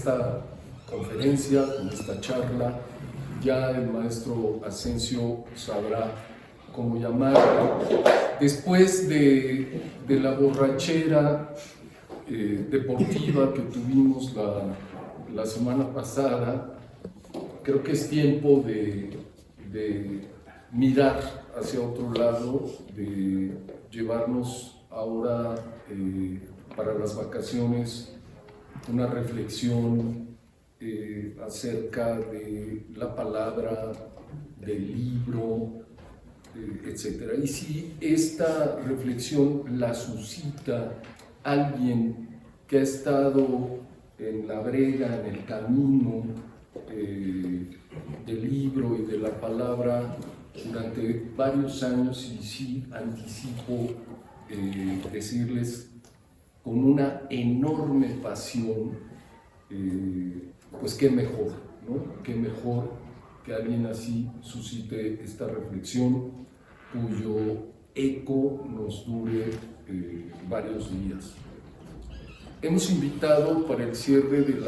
esta conferencia, con esta charla. Ya el maestro Asensio sabrá cómo llamarla. Después de la borrachera deportiva que tuvimos la semana pasada, creo que es tiempo de mirar hacia otro lado, de llevarnos ahora para las vacaciones una reflexión acerca de la palabra, del libro, etc. Y si esta reflexión la suscita alguien que ha estado en la brega, en el camino del libro y de la palabra durante varios años, y sí anticipo decirles con una enorme pasión, pues qué mejor, ¿no? Qué mejor que alguien así suscite esta reflexión cuyo eco nos dure varios días. Hemos invitado para el cierre de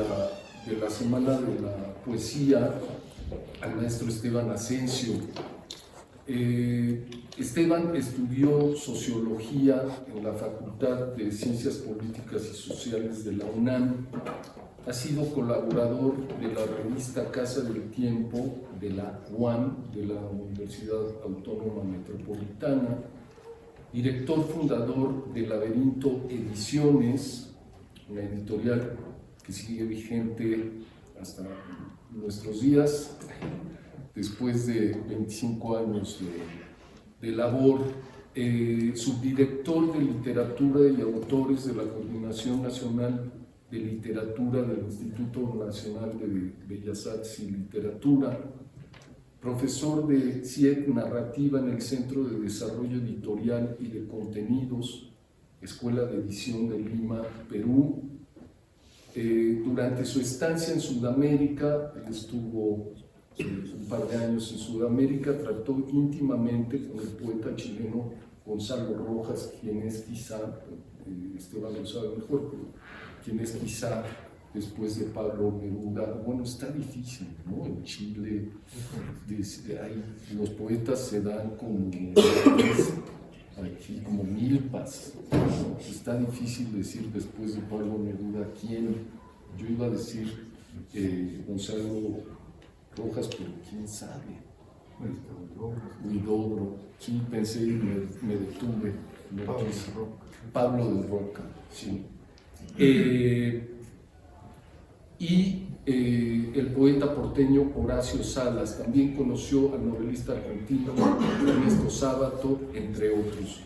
la Semana de la Poesía al maestro Esteban Asensio. Esteban estudió Sociología en la Facultad de Ciencias Políticas y Sociales de la UNAM. Ha sido colaborador de la revista Casa del Tiempo de la UAM, de la Universidad Autónoma Metropolitana, director fundador de Laberinto Ediciones, una editorial que sigue vigente hasta nuestros días, después de 25 años de labor, subdirector de Literatura y Autores de la Coordinación Nacional de Literatura del Instituto Nacional de Bellas Artes y Literatura, profesor de CIEC Narrativa en el Centro de Desarrollo Editorial y de Contenidos, Escuela de Edición de Lima, Perú. Durante su estancia en Sudamérica, él estuvo un par de años en Sudamérica, trató íntimamente con el poeta chileno Gonzalo Rojas, quien es quizá, Esteban lo sabe mejor, pero quien es quizá, después de Pablo Neruda, bueno, está difícil, ¿no? En Chile, los poetas se dan como milpas, ¿no? Está difícil decir después de Pablo Neruda quién. Yo iba a decir Gonzalo Rojas, pero quién sabe. Huidobro, sí, pensé y me detuve. Pablo de Roca, sí. El poeta porteño Horacio Salas también conoció al novelista argentino Ernesto Sábato, entre otros.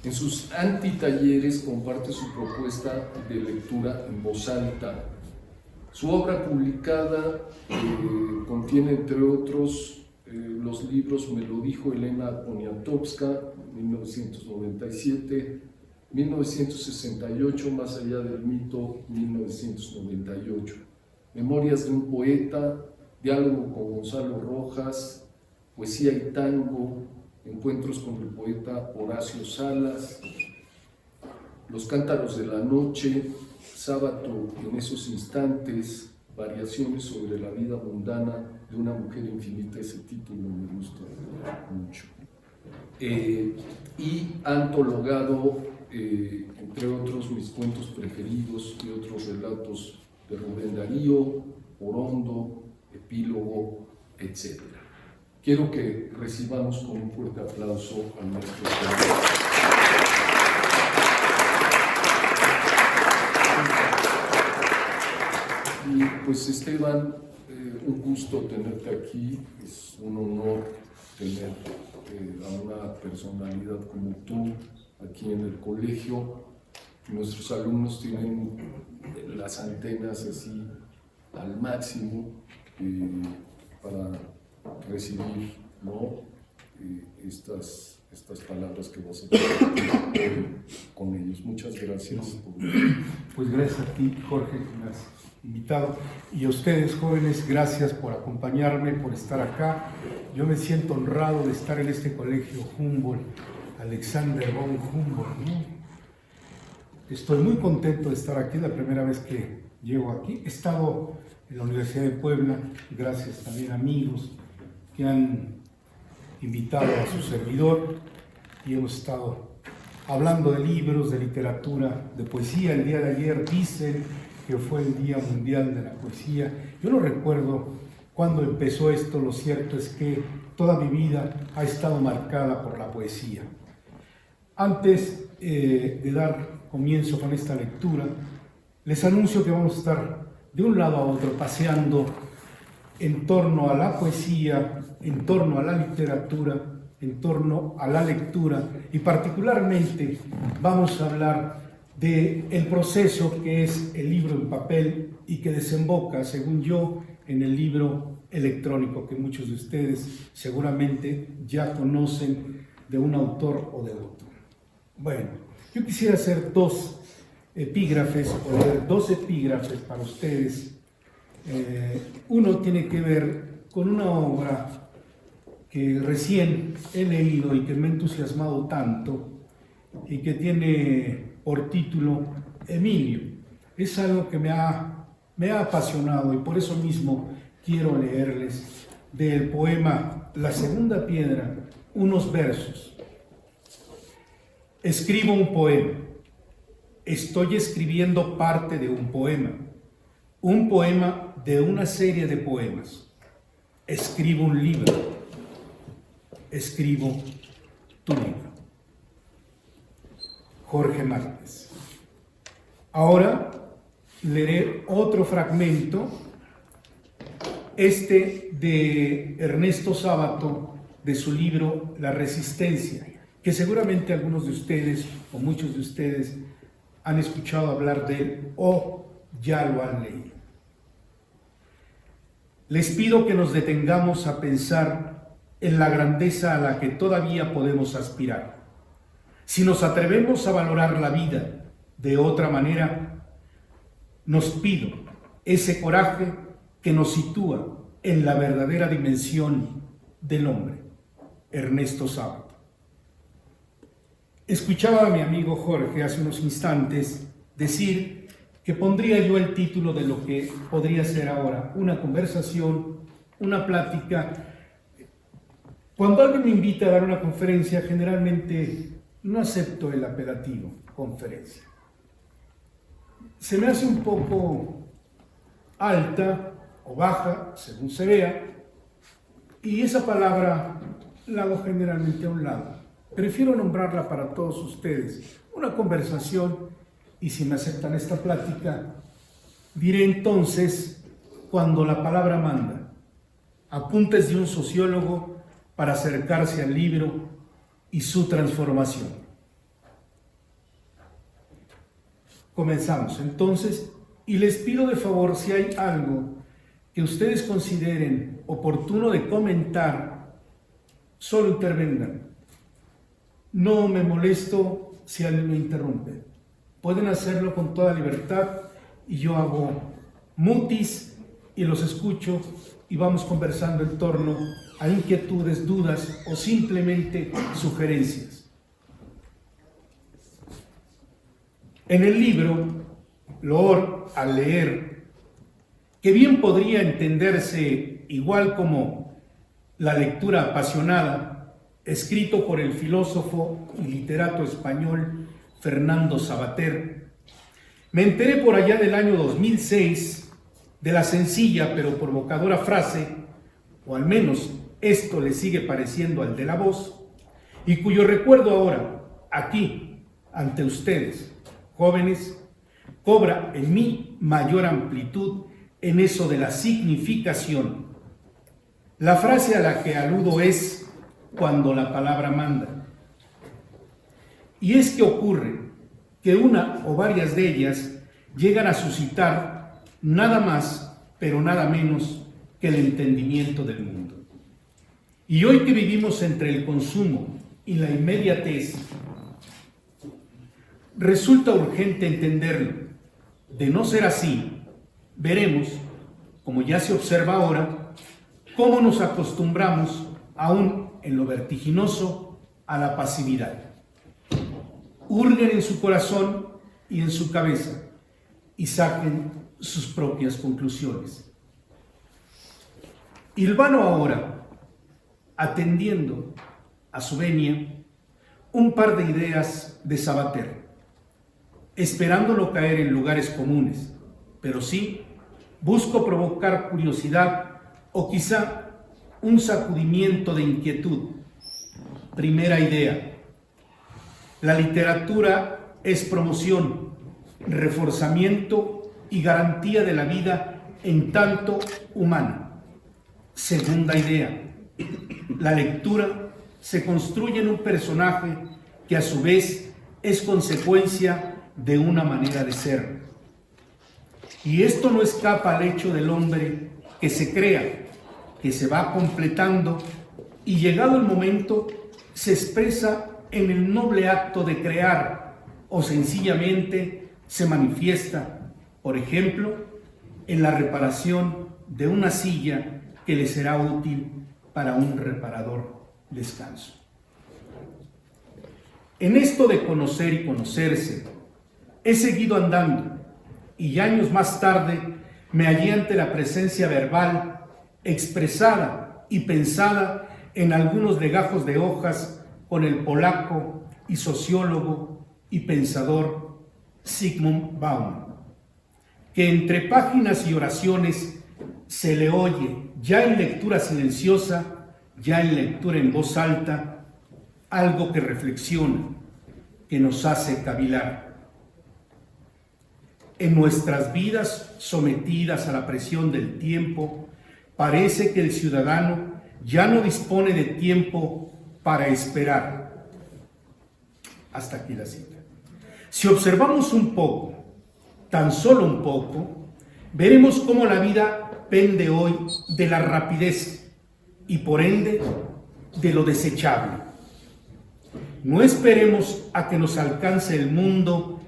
En sus antitalleres comparte su propuesta de lectura en voz alta. Su obra publicada contiene, entre otros, los libros Me lo dijo Elena Poniatowska, 1997, 1968, Más allá del mito, 1998, Memorias de un poeta, Diálogo con Gonzalo Rojas, Poesía y tango, Encuentros con el poeta Horacio Salas, Los cántaros de la noche, Sábato en esos instantes, Variaciones sobre la vida mundana de una mujer infinita. Ese título me gusta mucho. Y ha antologado, entre otros, Mis cuentos preferidos y otros relatos de Rubén Darío, Orondo, Epílogo, etc. Quiero que recibamos con un fuerte aplauso al maestro Esteban. Y pues Esteban, un gusto tenerte aquí, es un honor tener a una personalidad como tú aquí en el colegio. Nuestros alumnos tienen las antenas así al máximo para recibir, ¿no? Estas palabras que vas a tener con ellos. Muchas gracias. Pues gracias a ti, Jorge, que me has invitado, y a ustedes, jóvenes, gracias por acompañarme, por estar acá. Yo me siento honrado de estar en este colegio Humboldt, Alexander von Humboldt, ¿no? Estoy muy contento de estar aquí, la primera vez que llego aquí. He estado en la Universidad de Puebla, gracias también a amigos que han invitado a su servidor, y hemos estado hablando de libros, de literatura, de poesía. El día de ayer dicen que fue el Día Mundial de la Poesía. Yo no recuerdo cuándo empezó esto. Lo cierto es que toda mi vida ha estado marcada por la poesía. Antes de dar comienzo con esta lectura, les anuncio que vamos a estar de un lado a otro paseando en torno a la poesía, en torno a la literatura, en torno a la lectura, y particularmente vamos a hablar del proceso que es el libro en papel y que desemboca, según yo, en el libro electrónico que muchos de ustedes seguramente ya conocen de un autor o de otro. Bueno, yo quisiera hacer dos epígrafes, o leer dos epígrafes para ustedes. Uno tiene que ver con una obra que recién he leído y que me ha entusiasmado tanto, y que tiene por título Emilio. Es algo que me ha apasionado, y por eso mismo quiero leerles del poema La Segunda Piedra unos versos. Escribo un poema. Estoy escribiendo parte de un poema de una serie de poemas. Escribo un libro. Escribo tu libro. Jorge Márquez. Ahora leeré otro fragmento, de Ernesto Sábato, de su libro La Resistencia, que seguramente algunos de ustedes o muchos de ustedes han escuchado hablar de él o ya lo han leído. Les pido que nos detengamos a pensar en la grandeza a la que todavía podemos aspirar. Si nos atrevemos a valorar la vida de otra manera, nos pido ese coraje que nos sitúa en la verdadera dimensión del hombre. Ernesto Sábato. Escuchaba a mi amigo Jorge hace unos instantes decir que pondría yo el título de lo que podría ser ahora una conversación, una plática. Cuando alguien me invita a dar una conferencia, generalmente no acepto el apelativo conferencia. Se me hace un poco alta o baja, según se vea, y esa palabra la hago generalmente a un lado. Prefiero nombrarla para todos ustedes una conversación, y si me aceptan esta plática, diré entonces cuando la palabra manda. Apuntes de un sociólogo para acercarse al libro y su transformación. Comenzamos entonces, y les pido de favor, si hay algo que ustedes consideren oportuno de comentar, solo intervengan. No me molesto si alguien me interrumpe. Pueden hacerlo con toda libertad, y yo hago mutis y los escucho, y vamos conversando en torno a inquietudes, dudas o simplemente sugerencias. En el libro, loor al leer, que bien podría entenderse igual como la lectura apasionada, escrito por el filósofo y literato español Fernando Savater, me enteré por allá del año 2006 de la sencilla pero provocadora frase, o al menos esto le sigue pareciendo al de la voz, y cuyo recuerdo ahora, aquí, ante ustedes, jóvenes, cobra en mí mayor amplitud en eso de la significación. La frase a la que aludo es cuando la palabra manda. Y es que ocurre que una o varias de ellas llegan a suscitar nada más, pero nada menos que el entendimiento del mundo. Y hoy que vivimos entre el consumo y la inmediatez, resulta urgente entenderlo. De no ser así, veremos, como ya se observa ahora, cómo nos acostumbramos, aún en lo vertiginoso, a la pasividad. Hurguen en su corazón y en su cabeza y saquen sus propias conclusiones. Hilvano ahora, atendiendo a su venia, un par de ideas de Sabater, esperándolo caer en lugares comunes, pero sí busco provocar curiosidad o quizá un sacudimiento de inquietud. Primera idea: la literatura es promoción, reforzamiento y garantía de la vida en tanto humana. Segunda idea: la lectura se construye en un personaje que a su vez es consecuencia de una manera de ser. Y esto no escapa al hecho del hombre que se crea, que se va completando y llegado el momento se expresa en el noble acto de crear o sencillamente se manifiesta, por ejemplo, en la reparación de una silla que le será útil para un reparador descanso. En esto de conocer y conocerse, he seguido andando y años más tarde me hallé ante la presencia verbal, expresada y pensada en algunos legajos de hojas con el polaco y sociólogo y pensador Zygmunt Bauman, que entre páginas y oraciones se le oye, ya en lectura silenciosa, ya en lectura en voz alta, algo que reflexiona, que nos hace cavilar. En nuestras vidas sometidas a la presión del tiempo, parece que el ciudadano ya no dispone de tiempo para esperar. Hasta aquí la cita. Si observamos un poco, tan solo un poco, veremos cómo la vida pende hoy de la rapidez y por ende de lo desechable. No esperemos a que nos alcance el mundo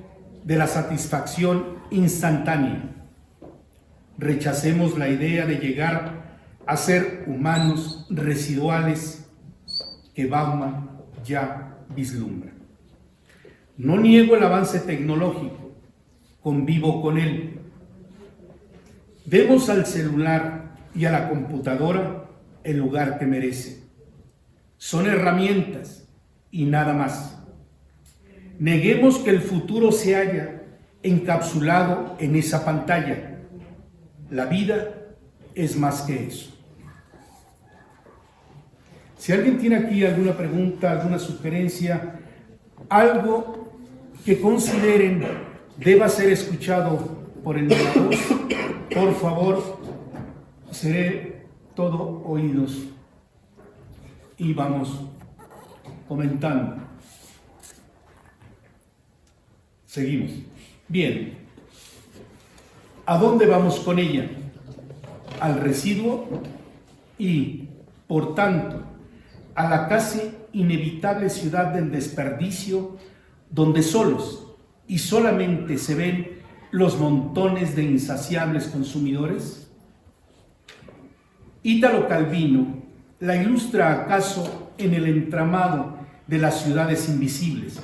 de la satisfacción instantánea. Rechacemos la idea de llegar a ser humanos residuales que Bauman ya vislumbra. No niego el avance tecnológico, convivo con él. Demos al celular y a la computadora el lugar que merece. Son herramientas y nada más. Neguemos que el futuro se haya encapsulado en esa pantalla. La vida es más que eso. Si alguien tiene aquí alguna pregunta, alguna sugerencia, algo que consideren deba ser escuchado por el narrador, por favor, seré todo oídos y vamos comentando. Seguimos. Bien. ¿A dónde vamos con ella? Al residuo y, por tanto, a la casi inevitable ciudad del desperdicio, donde solos y solamente se ven los montones de insaciables consumidores. Ítalo Calvino la ilustra acaso en el entramado de las ciudades invisibles.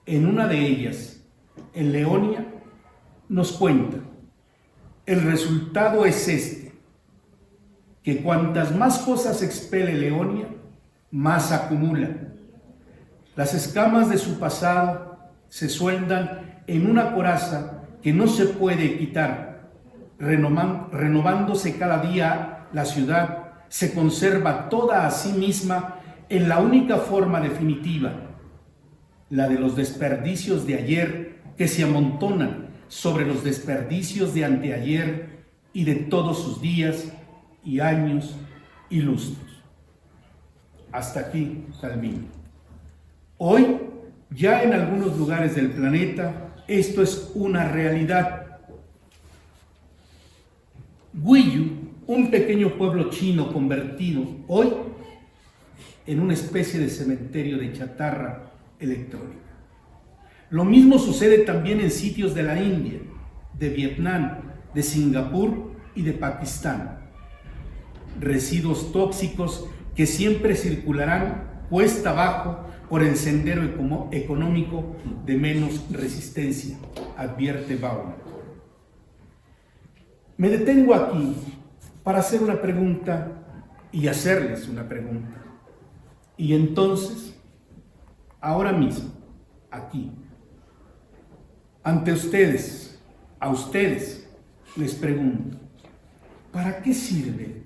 En una de ellas, en Leonia, nos cuenta: el resultado es este, que cuantas más cosas expele Leonia, más acumula. Las escamas de su pasado se sueldan en una coraza que no se puede quitar. Renovándose cada día la ciudad, se conserva toda a sí misma en la única forma definitiva, la de los desperdicios de ayer que se amontonan sobre los desperdicios de anteayer y de todos sus días y años y lustros. Hasta aquí, Calvino. Hoy, ya en algunos lugares del planeta, esto es una realidad. Guiyu, un pequeño pueblo chino convertido hoy en una especie de cementerio de chatarra electrónica. Lo mismo sucede también en sitios de la India, de Vietnam, de Singapur y de Pakistán. Residuos tóxicos que siempre circularán cuesta abajo por el sendero económico de menos resistencia, advierte Bauman. Me detengo aquí para hacer una pregunta y hacerles una pregunta. Y entonces, ahora mismo, aquí, ante ustedes, a ustedes, les pregunto, ¿para qué sirve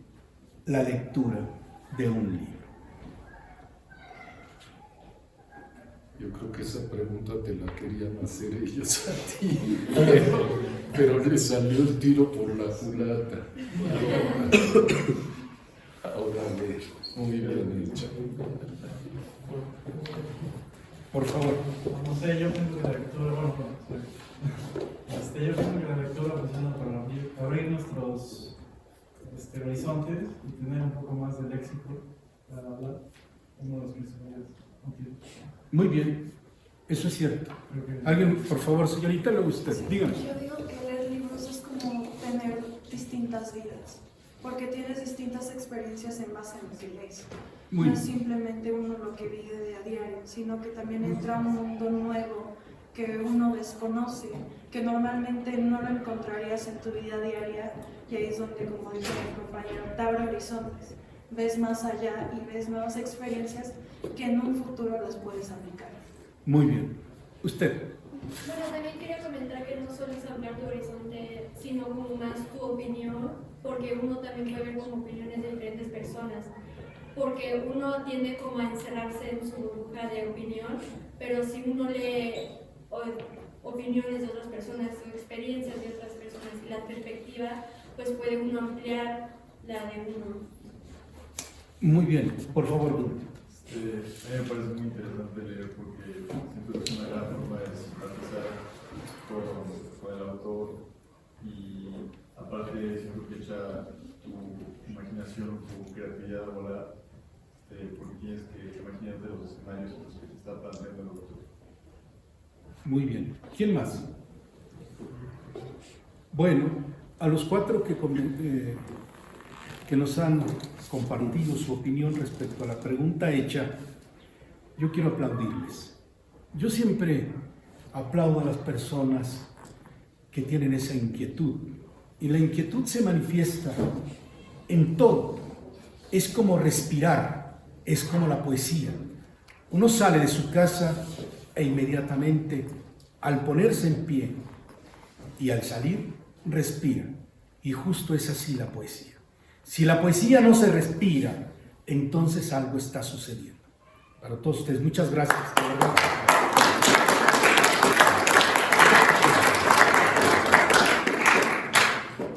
la lectura de un libro? Yo creo que esa pregunta te la querían hacer ellos a ti, pero le salió el tiro por la culata. Ahora leer, muy bien hecho. Por favor. No sé, yo pienso que la lectura, bueno, yo pienso que la lectura funciona para abrir nuestros horizontes y tener un poco más de léxico para hablar. Uno de los principales motivos. Muy bien, eso es cierto. Alguien, por favor, señorita, luego usted, dígame. Yo digo que leer libros es como tener distintas vidas, porque tienes distintas experiencias en base a lo que lees. Muy No es bien. simplemente uno lo que vive de a diario, sino que también entra un mundo nuevo que uno desconoce, que normalmente no lo encontrarías en tu vida diaria, y ahí es donde, como dice mi compañero, te abre horizontes, ves más allá y ves nuevas experiencias que en un futuro las puedes aplicar. Muy bien. Usted. Bueno, también quería comentar que no solo es ampliar tu horizonte, sino como más tu opinión, porque uno también puede ver como opiniones de diferentes personas, porque uno tiende como a encerrarse en su burbuja de opinión, pero si uno lee opiniones de otras personas, o experiencias de otras personas y la perspectiva, pues puede uno ampliar la de uno. Muy bien. Por favor, Bruno. A mí me parece muy interesante leer porque siento que es una gran forma de simpatizar con el autor y aparte siento que echa tu imaginación, tu creatividad a volar porque tienes que imaginarte los escenarios en los que te está planteando el autor. Muy bien. ¿Quién más? Bueno, a los cuatro que nos han compartido su opinión respecto a la pregunta hecha, yo quiero aplaudirles. Yo siempre aplaudo a las personas que tienen esa inquietud, y la inquietud se manifiesta en todo. Es como respirar, es como la poesía. Uno sale de su casa e inmediatamente, al ponerse en pie y al salir, respira. Y justo es así la poesía. Si la poesía no se respira, entonces algo está sucediendo. Para todos ustedes, muchas gracias. De verdad.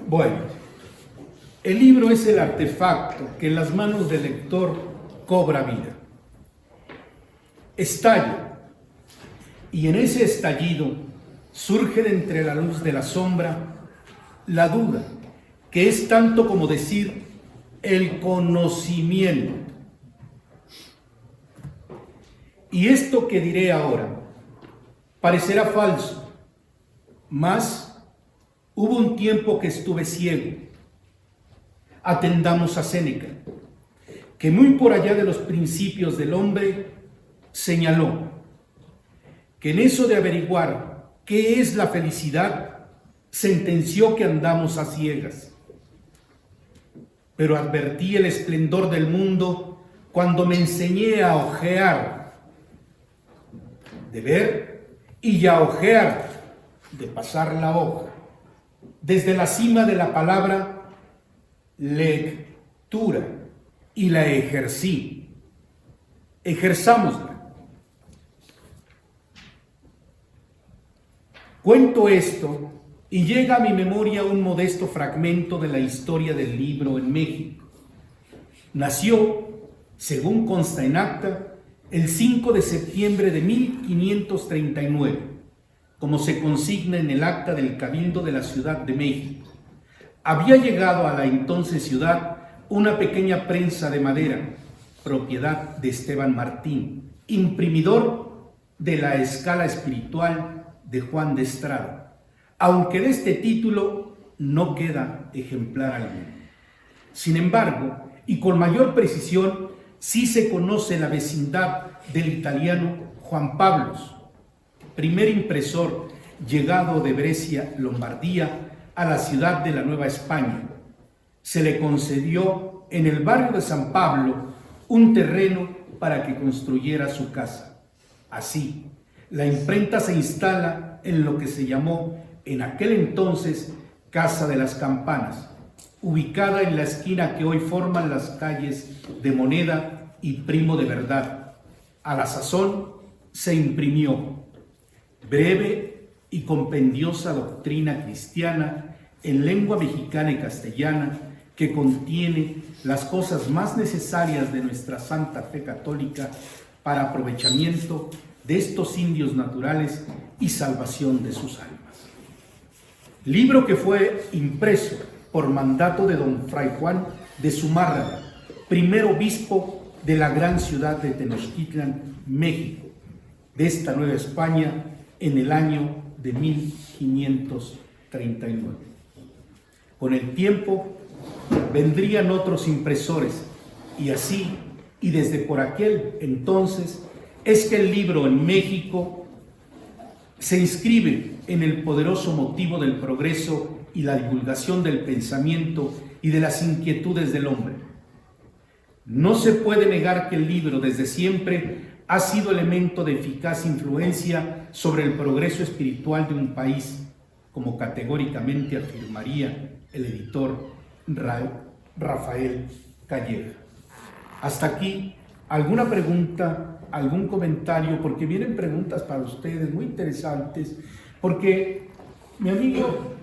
Bueno, el libro es el artefacto que en las manos del lector cobra vida. Estalla, y en ese estallido surge de entre la luz de la sombra la duda, que es tanto como decir el conocimiento. Y esto que diré ahora parecerá falso, mas hubo un tiempo que estuve ciego. Atendamos a Séneca, que muy por allá de los principios del hombre señaló que en eso de averiguar qué es la felicidad, sentenció que andamos a ciegas. Pero advertí el esplendor del mundo cuando me enseñé a ojear, de ver y a ojear, de pasar la hoja, desde la cima de la palabra lectura, y la ejercí. Ejerzámosla. Cuento esto y llega a mi memoria un modesto fragmento de la historia del libro en México. Nació, según consta en acta, el 5 de septiembre de 1539, como se consigna en el acta del Cabildo de la Ciudad de México. Había llegado a la entonces ciudad una pequeña prensa de madera, propiedad de Esteban Martín, imprimidor de la escala espiritual de Juan de Estrada, aunque de este título no queda ejemplar alguno. Sin embargo, y con mayor precisión, sí se conoce la vecindad del italiano Juan Pablos, primer impresor llegado de Brescia, Lombardía, a la ciudad de la Nueva España. Se le concedió en el barrio de San Pablo un terreno para que construyera su casa. Así, la imprenta se instala en lo que se llamó en aquel entonces Casa de las Campanas, ubicada en la esquina que hoy forman las calles de Moneda y Primo de Verdad. A la sazón se imprimió breve y compendiosa doctrina cristiana en lengua mexicana y castellana, que contiene las cosas más necesarias de nuestra santa fe católica para aprovechamiento de estos indios naturales y salvación de sus almas. Libro que fue impreso por mandato de don Fray Juan de Zumárraga, primer obispo de la gran ciudad de Tenochtitlan, México, de esta Nueva España, en el año de 1539. Con el tiempo vendrían otros impresores, y así, y desde por aquel entonces, es que el libro en México se inscribe en el poderoso motivo del progreso y la divulgación del pensamiento y de las inquietudes del hombre. No se puede negar que el libro desde siempre ha sido elemento de eficaz influencia sobre el progreso espiritual de un país, como categóricamente afirmaría el editor Rafael Calleja. Hasta aquí, ¿alguna pregunta, algún comentario? Porque vienen preguntas para ustedes muy interesantes, porque mi amigo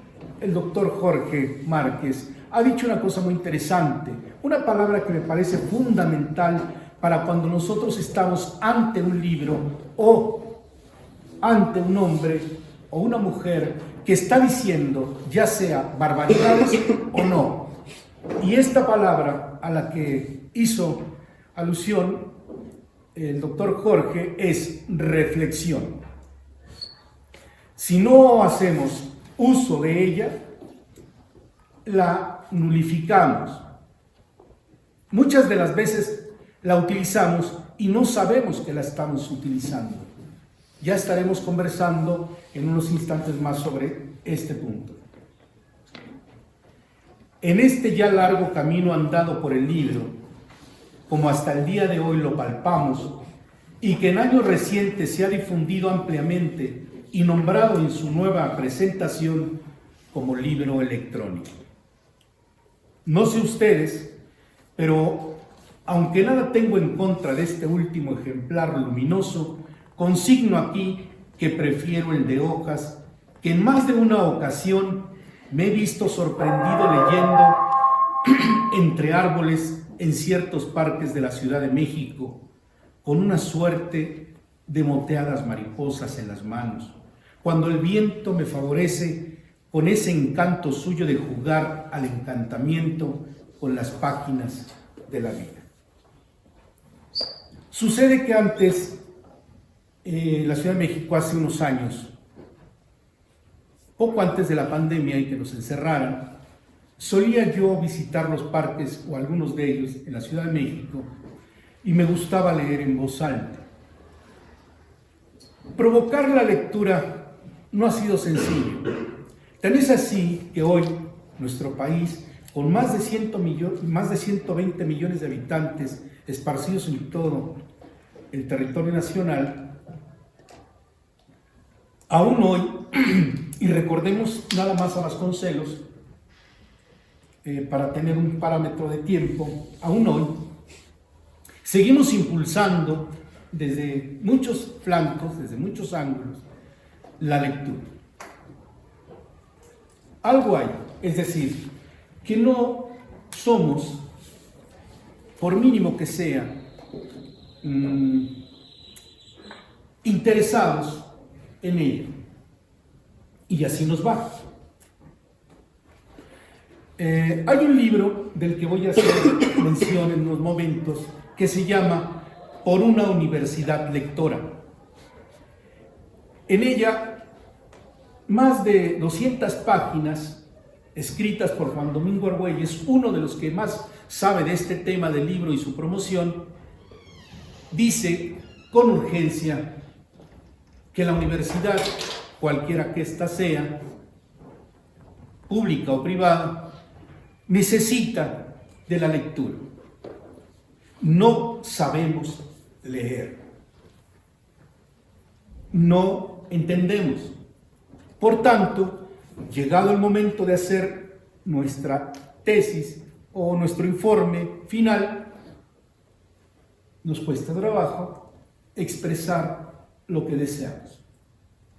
el doctor Jorge Márquez ha dicho una cosa muy interesante, una palabra que me parece fundamental para cuando nosotros estamos ante un libro o ante un hombre o una mujer que está diciendo ya sea barbaridades o no. Y esta palabra a la que hizo alusión el doctor Jorge es reflexión. Si no hacemos uso de ella, la nulificamos. Muchas de las veces la utilizamos y no sabemos que la estamos utilizando. Ya estaremos conversando en unos instantes más sobre este punto. En este ya largo camino andado por el libro, como hasta el día de hoy lo palpamos, y que en años recientes se ha difundido ampliamente y nombrado en su nueva presentación como libro electrónico. No sé ustedes, pero aunque nada tengo en contra de este último ejemplar luminoso, consigno aquí que prefiero el de hojas, que en más de una ocasión me he visto sorprendido leyendo entre árboles en ciertos parques de la Ciudad de México, con una suerte de moteadas mariposas en las manos, cuando el viento me favorece con ese encanto suyo de jugar al encantamiento con las páginas de la vida. Sucede que antes, la Ciudad de México hace unos años, poco antes de la pandemia y que nos encerraran, solía yo visitar los parques o algunos de ellos en la Ciudad de México y me gustaba leer en voz alta. Provocar la lectura no ha sido sencillo. Tan es así que hoy nuestro país, con más de 120 millones de habitantes esparcidos en todo el territorio nacional, aún hoy, y recordemos nada más a Vasconcelos, para tener un parámetro de tiempo, aún hoy, seguimos impulsando desde muchos flancos, desde muchos ángulos, la lectura. Algo hay, es decir, que no somos, por mínimo que sea, interesados en ello. Y así nos va. Hay un libro del que voy a hacer mención en unos momentos que se llama Por una universidad lectora. En ella, más de 200 páginas escritas por Juan Domingo Argüelles, uno de los que más sabe de este tema del libro y su promoción, dice con urgencia que la universidad, cualquiera que ésta sea, pública o privada, necesita de la lectura. No sabemos leer. No entendemos. Por tanto, llegado el momento de hacer nuestra tesis o nuestro informe final, nos cuesta trabajo expresar lo que deseamos.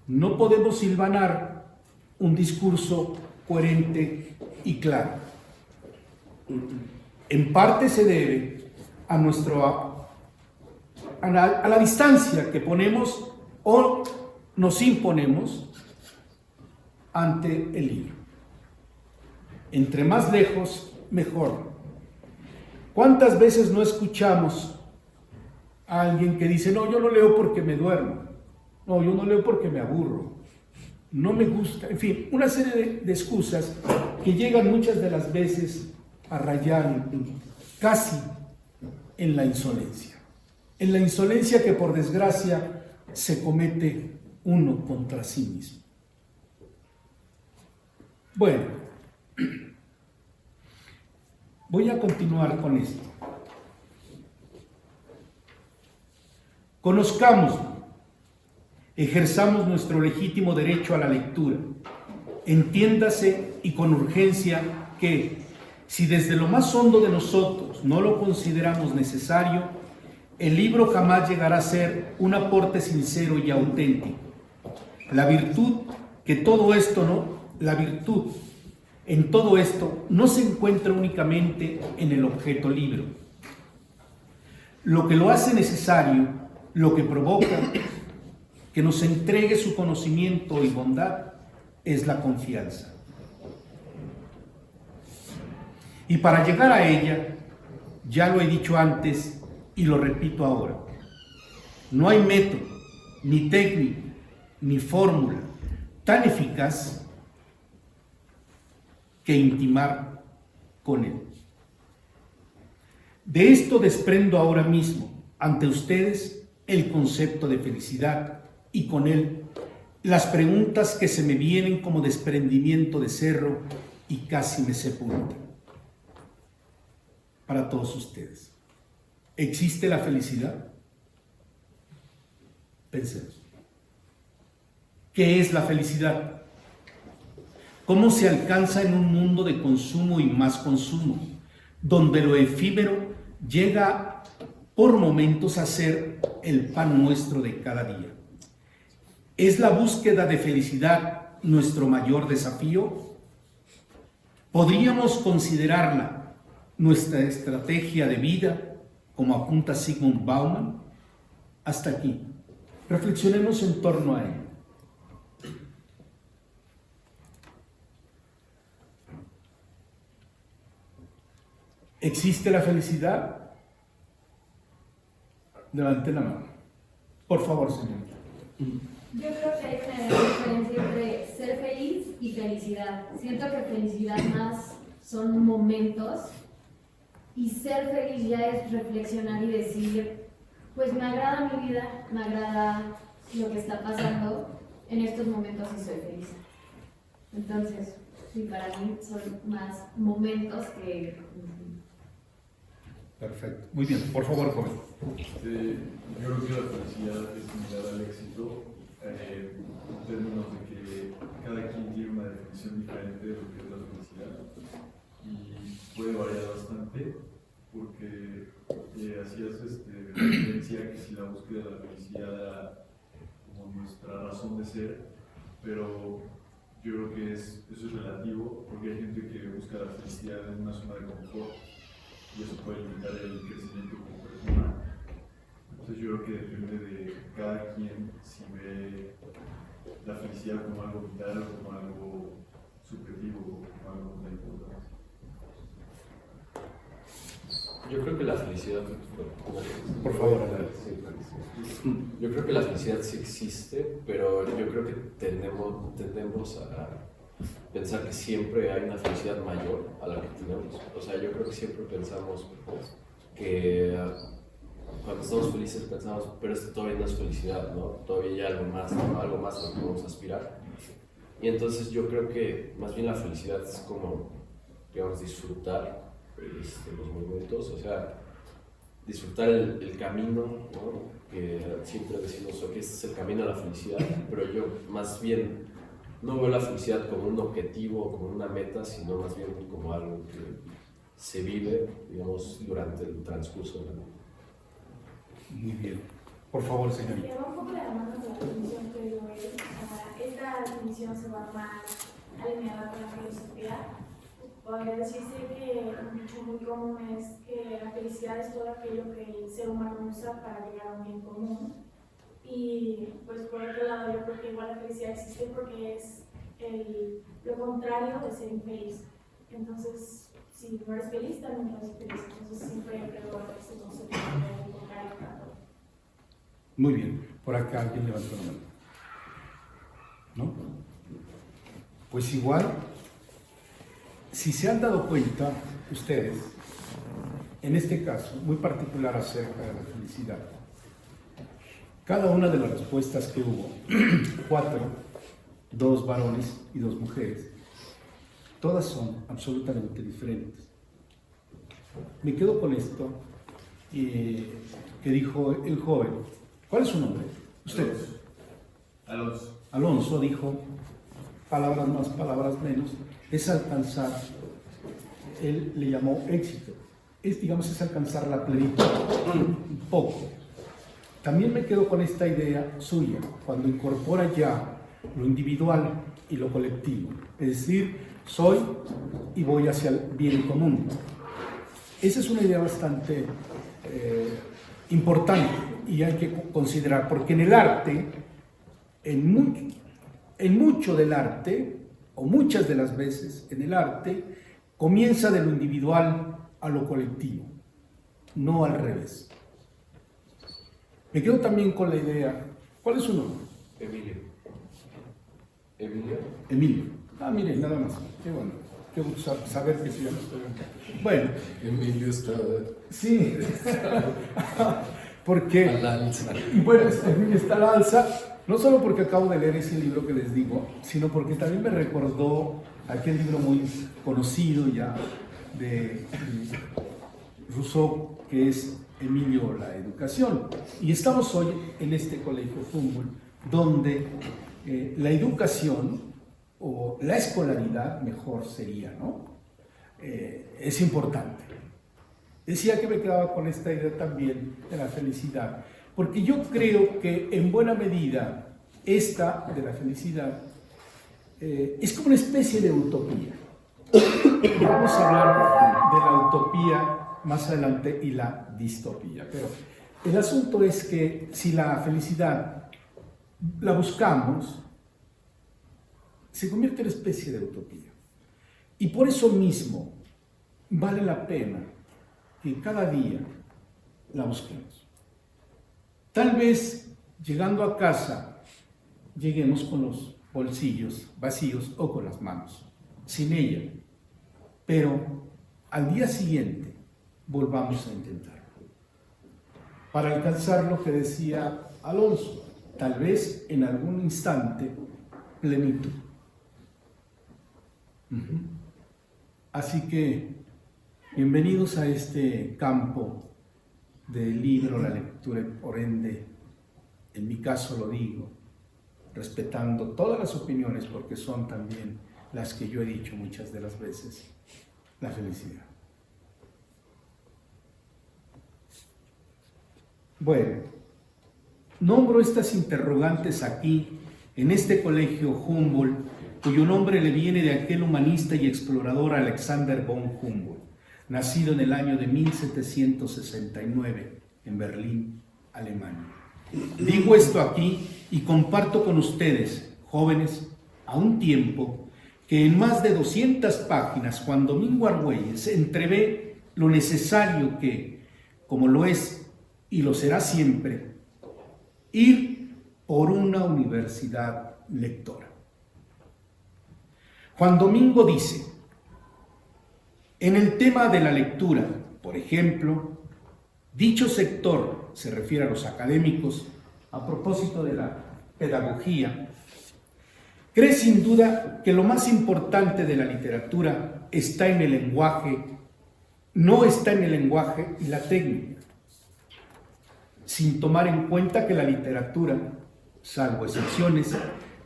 No podemos hilvanar un discurso coherente y claro. En parte se debe a la distancia que ponemos o nos imponemos ante el libro. Entre más lejos, mejor. ¿Cuántas veces no escuchamos a alguien que dice, no, yo no leo porque me duermo, no, yo no leo porque me aburro, no me gusta, en fin, una serie de excusas que llegan muchas de las veces a rayar casi en la insolencia que por desgracia se comete uno contra sí mismo. Bueno, voy a continuar con esto. Conozcamos, ejerzamos nuestro legítimo derecho a la lectura. Entiéndase y con urgencia que, si desde lo más hondo de nosotros no lo consideramos necesario, el libro jamás llegará a ser un aporte sincero y auténtico. La virtud en todo esto no se encuentra únicamente en el objeto libro. Lo que lo hace necesario, lo que provoca que nos entregue su conocimiento y bondad, es la confianza. Y para llegar a ella, ya lo he dicho antes y lo repito ahora, no hay método, ni técnica, ni fórmula tan eficaz que intimar con él. De esto desprendo ahora mismo ante ustedes el concepto de felicidad y con él las preguntas que se me vienen como desprendimiento de cerro y casi me sepultan. Para todos ustedes, ¿existe la felicidad? Pensemos. ¿Qué es la felicidad? ¿Cómo se alcanza en un mundo de consumo y más consumo, donde lo efímero llega por momentos a ser el pan nuestro de cada día? ¿Es la búsqueda de felicidad nuestro mayor desafío? ¿Podríamos considerarla nuestra estrategia de vida, como apunta Zygmunt Bauman? Hasta aquí. Reflexionemos en torno a ello. ¿Existe la felicidad? Levante la mano. Por favor, señorita. Yo creo que hay una gran diferencia entre ser feliz y felicidad. Siento que felicidad más son momentos y ser feliz ya es reflexionar y decir, pues me agrada mi vida, me agrada lo que está pasando, en estos momentos y soy feliz. Entonces, sí, para mí son más momentos que... Perfecto. Muy bien. Por favor, joven. Yo creo que la felicidad es similar al éxito en términos de que cada quien tiene una definición diferente de lo que es la felicidad y puede variar bastante porque hacías referencia que si la búsqueda de la felicidad era como nuestra razón de ser, pero yo creo que eso es relativo porque hay gente que busca la felicidad en una zona de confort y eso puede limitar el crecimiento como persona. Entonces yo creo que depende de cada quien si ve la felicidad como algo vital o como algo subjetivo o como algo de importancia. Yo creo que la felicidad... Por favor, yo creo que la felicidad sí existe, pero yo creo que tendemos a pensar que siempre hay una felicidad mayor a la que tenemos. O sea, yo creo que siempre pensamos que cuando estamos felices pensamos, pero esto todavía no es felicidad, ¿no? Todavía hay algo más, ¿no? Algo más a lo que podemos aspirar. Y entonces yo creo que más bien la felicidad es como, digamos, disfrutar los momentos, o sea, disfrutar el camino, ¿no? Que siempre decimos que este es el camino a la felicidad, pero yo más bien no veo la felicidad como un objetivo, como una meta, sino más bien como algo que se vive, digamos, durante el transcurso de la vida. Muy bien. Por favor, señorita. Va un poco de la mano con la definición que dio él. Esta definición se va más alineada con la filosofía. Podría decirse que un dicho muy común es que la felicidad es todo aquello que el ser humano usa para llegar a un bien común. Y pues por otro lado yo creo que igual la felicidad existe porque es lo contrario de ser infeliz. Entonces, si no eres feliz, también no eres feliz. Entonces siempre creo que este concepto de contrario para todo. Muy bien. Por acá alguien levantó la mano. ¿No? Pues igual, si se han dado cuenta ustedes, en este caso, muy particular acerca de la felicidad, cada una de las respuestas que hubo, 4, 2 varones y 2 mujeres, todas son absolutamente diferentes. Me quedo con esto que dijo el joven. ¿Cuál es su nombre? Usted. Alonso. Alonso dijo, palabras más, palabras menos, es alcanzar, él le llamó éxito, es alcanzar la plenitud, un poco. También me quedo con esta idea suya, cuando incorpora ya lo individual y lo colectivo, es decir, soy y voy hacia el bien común. Esa es una idea bastante importante y hay que considerar, porque en el arte, en mucho del arte, o muchas de las veces en el arte, comienza de lo individual a lo colectivo, no al revés. Me quedo también con la idea, ¿cuál es su nombre? Emilio. ¿Emilio? Emilio. Ah, mire, nada más, qué bueno, qué gusto saber que sí, ya no estoy bien. Bueno. Emilio está... Sí, porque... al alza. Y bueno, Emilio está al alza, no solo porque acabo de leer ese libro que les digo, sino porque también me recordó aquel libro muy conocido ya de Rousseau, que es Emilio, la educación. Y estamos hoy en este colegio Humboldt, donde la educación, o la escolaridad mejor sería, ¿no? Es importante. Decía que me quedaba con esta idea también de la felicidad, porque yo creo que en buena medida esta de la felicidad es como una especie de utopía. Vamos a hablar de la utopía más adelante y la distopía, pero el asunto es que si la felicidad la buscamos, se convierte en una especie de utopía. Y por eso mismo vale la pena que cada día la busquemos. Tal vez llegando a casa lleguemos con los bolsillos vacíos o con las manos, sin ella, pero al día siguiente volvamos a intentarlo. Para alcanzar lo que decía Alonso, tal vez en algún instante plenitud. Así que bienvenidos a este campo del libro, la lectura, por ende, en mi caso lo digo, respetando todas las opiniones, porque son también las que yo he dicho muchas de las veces, la felicidad. Bueno, nombro estas interrogantes aquí, en este colegio Humboldt, cuyo nombre le viene de aquel humanista y explorador Alexander von Humboldt, nacido en el año de 1769 en Berlín, Alemania. Digo esto aquí y comparto con ustedes, jóvenes, a un tiempo que en más de 200 páginas Juan Domingo Argüelles entrevé lo necesario que, como lo es y lo será siempre, ir por una universidad lectora. Juan Domingo dice, en el tema de la lectura, por ejemplo, dicho sector se refiere a los académicos, a propósito de la pedagogía, cree sin duda que lo más importante de la literatura está en el lenguaje, no está en el lenguaje y la técnica, sin tomar en cuenta que la literatura, salvo excepciones,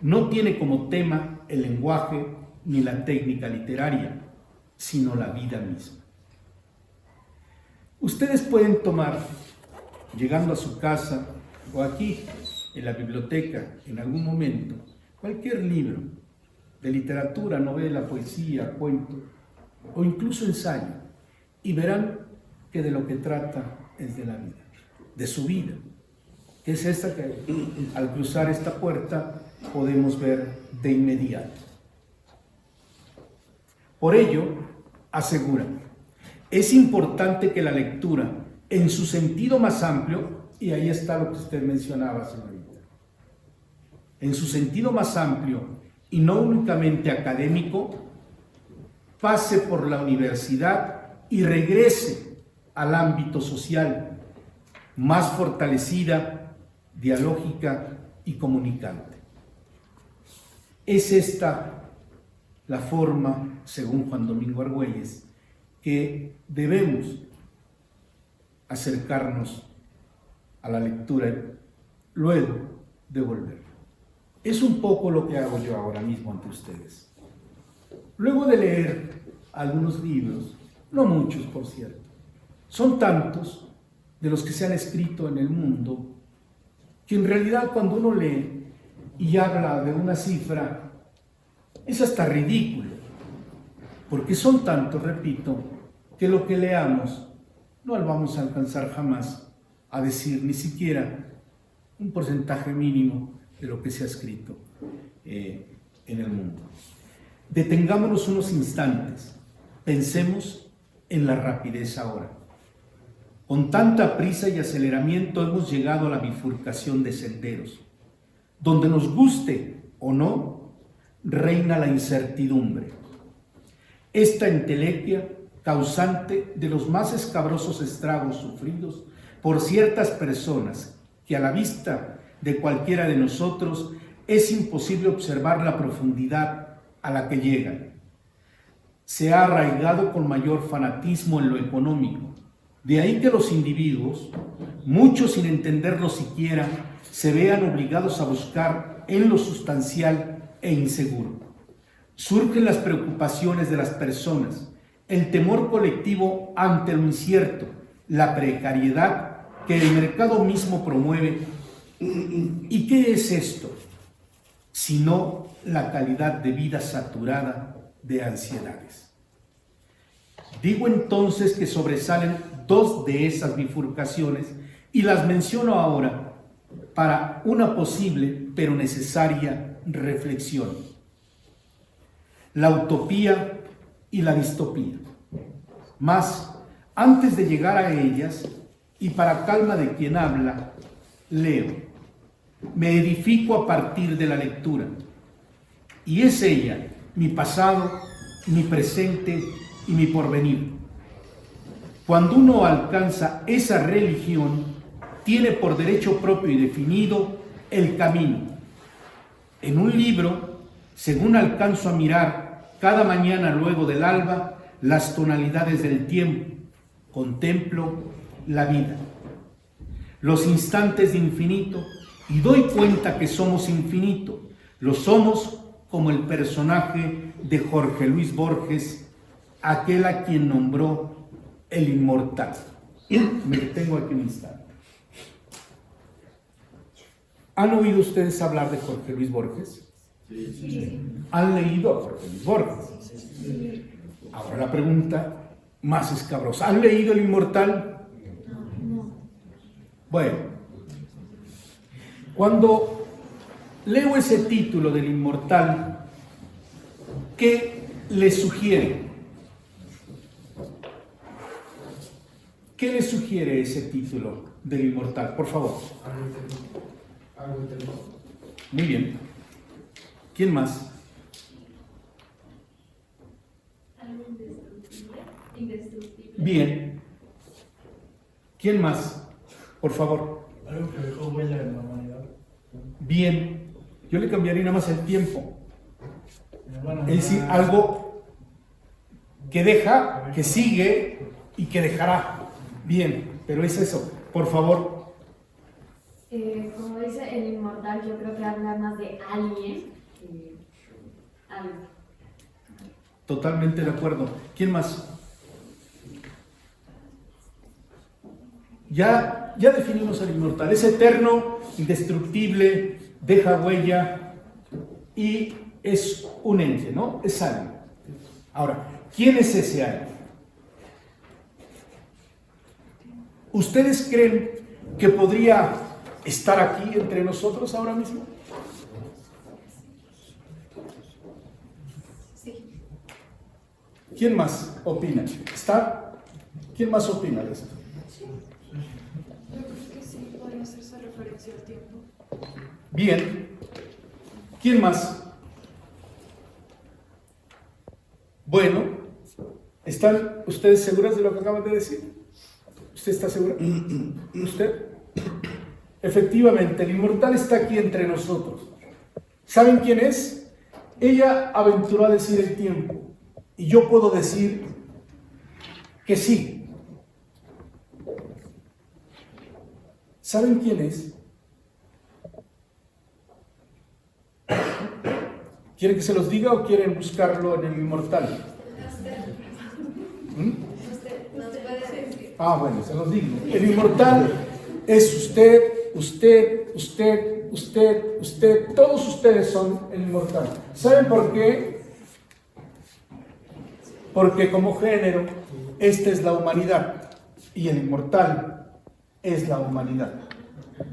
no tiene como tema el lenguaje ni la técnica literaria, sino la vida misma. Ustedes pueden tomar, llegando a su casa o aquí, en la biblioteca, en algún momento, cualquier libro de literatura, novela, poesía, cuento o incluso ensayo, y verán que de lo que trata es de la vida, de su vida, que es esta que al cruzar esta puerta podemos ver de inmediato. Por ello, aseguran, es importante que la lectura, en su sentido más amplio, y ahí está lo que usted mencionaba, señorita, en su sentido más amplio y no únicamente académico, pase por la universidad y regrese al ámbito social, más fortalecida, dialógica y comunicante. Es esta la forma, según Juan Domingo Argüelles, que debemos acercarnos a la lectura luego de volver. Es un poco lo que hago yo ahora mismo ante ustedes. Luego de leer algunos libros, no muchos por cierto, son tantos de los que se han escrito en el mundo, que en realidad cuando uno lee y habla de una cifra, es hasta ridículo, porque son tantos, repito, que lo que leamos no lo vamos a alcanzar jamás a decir ni siquiera un porcentaje mínimo de lo que se ha escrito en el mundo. Detengámonos unos instantes, pensemos en la rapidez ahora. Con tanta prisa y aceleramiento hemos llegado a la bifurcación de senderos. Donde nos guste o no, reina la incertidumbre. Esta entelequia, causante de los más escabrosos estragos sufridos por ciertas personas que a la vista de cualquiera de nosotros es imposible observar la profundidad a la que llegan. Se ha arraigado con mayor fanatismo en lo económico. De ahí que los individuos, muchos sin entenderlo siquiera, se vean obligados a buscar en lo sustancial e inseguro. Surgen las preocupaciones de las personas, el temor colectivo ante lo incierto, la precariedad que el mercado mismo promueve. ¿Y qué es esto? Sino la calidad de vida saturada de ansiedades. Digo entonces que sobresalen dos de esas bifurcaciones y las menciono ahora para una posible pero necesaria reflexión. La utopía y la distopía. Mas, antes de llegar a ellas, y para calma de quien habla, leo. Me edifico a partir de la lectura. Y es ella, mi pasado, mi presente y mi porvenir. Cuando uno alcanza esa religión, tiene por derecho propio y definido el camino. En un libro, según alcanzo a mirar cada mañana luego del alba, las tonalidades del tiempo, contemplo la vida, los instantes de infinito, y doy cuenta que somos infinito. Lo somos como el personaje de Jorge Luis Borges, aquel a quien nombró el inmortal. Me detengo aquí un instante. ¿Han oído ustedes hablar de Jorge Luis Borges? Sí. ¿Han leído a Jorge Luis Borges? Sí. Ahora la pregunta más escabrosa. ¿Han leído el inmortal? No. Bueno, cuando leo ese título del inmortal, ¿qué le sugiere? ¿Qué le sugiere ese título del inmortal? Por favor. Muy bien. ¿Quién más? Algo indestructible. Indestructible. Bien. ¿Quién más? Por favor. Algo que dejó huella en la humanidad. Bien. Yo le cambiaría nada más el tiempo. Bueno, Es decir, algo que deja, que sigue y que dejará. Bien, pero es eso. Por favor. Como dice el inmortal, yo creo que habla más de alguien que algo. Totalmente de acuerdo. ¿Quién más? Ya definimos al inmortal. Es eterno, indestructible, deja huella y es un ente, ¿no? Es algo. Ahora, ¿quién es ese algo? ¿Ustedes creen que podría estar aquí entre nosotros ahora mismo? Sí. ¿Quién más opina? ¿Está? ¿Quién más opina de esto? Yo creo que sí podría hacerse referencia al tiempo. Bien. ¿Quién más? Bueno, ¿están ustedes seguras de lo que acaban de decir? ¿Usted está segura? ¿Usted? Efectivamente, el inmortal está aquí entre nosotros. ¿Saben quién es? Ella aventuró a decir el tiempo. Y yo puedo decir que sí. ¿Saben quién es? ¿Quieren que se los diga o quieren buscarlo en el inmortal? Ah, bueno, se los digo. El inmortal es usted, usted, todos ustedes son el inmortal. ¿Saben por qué? Porque como género, esta es la humanidad y el inmortal es la humanidad.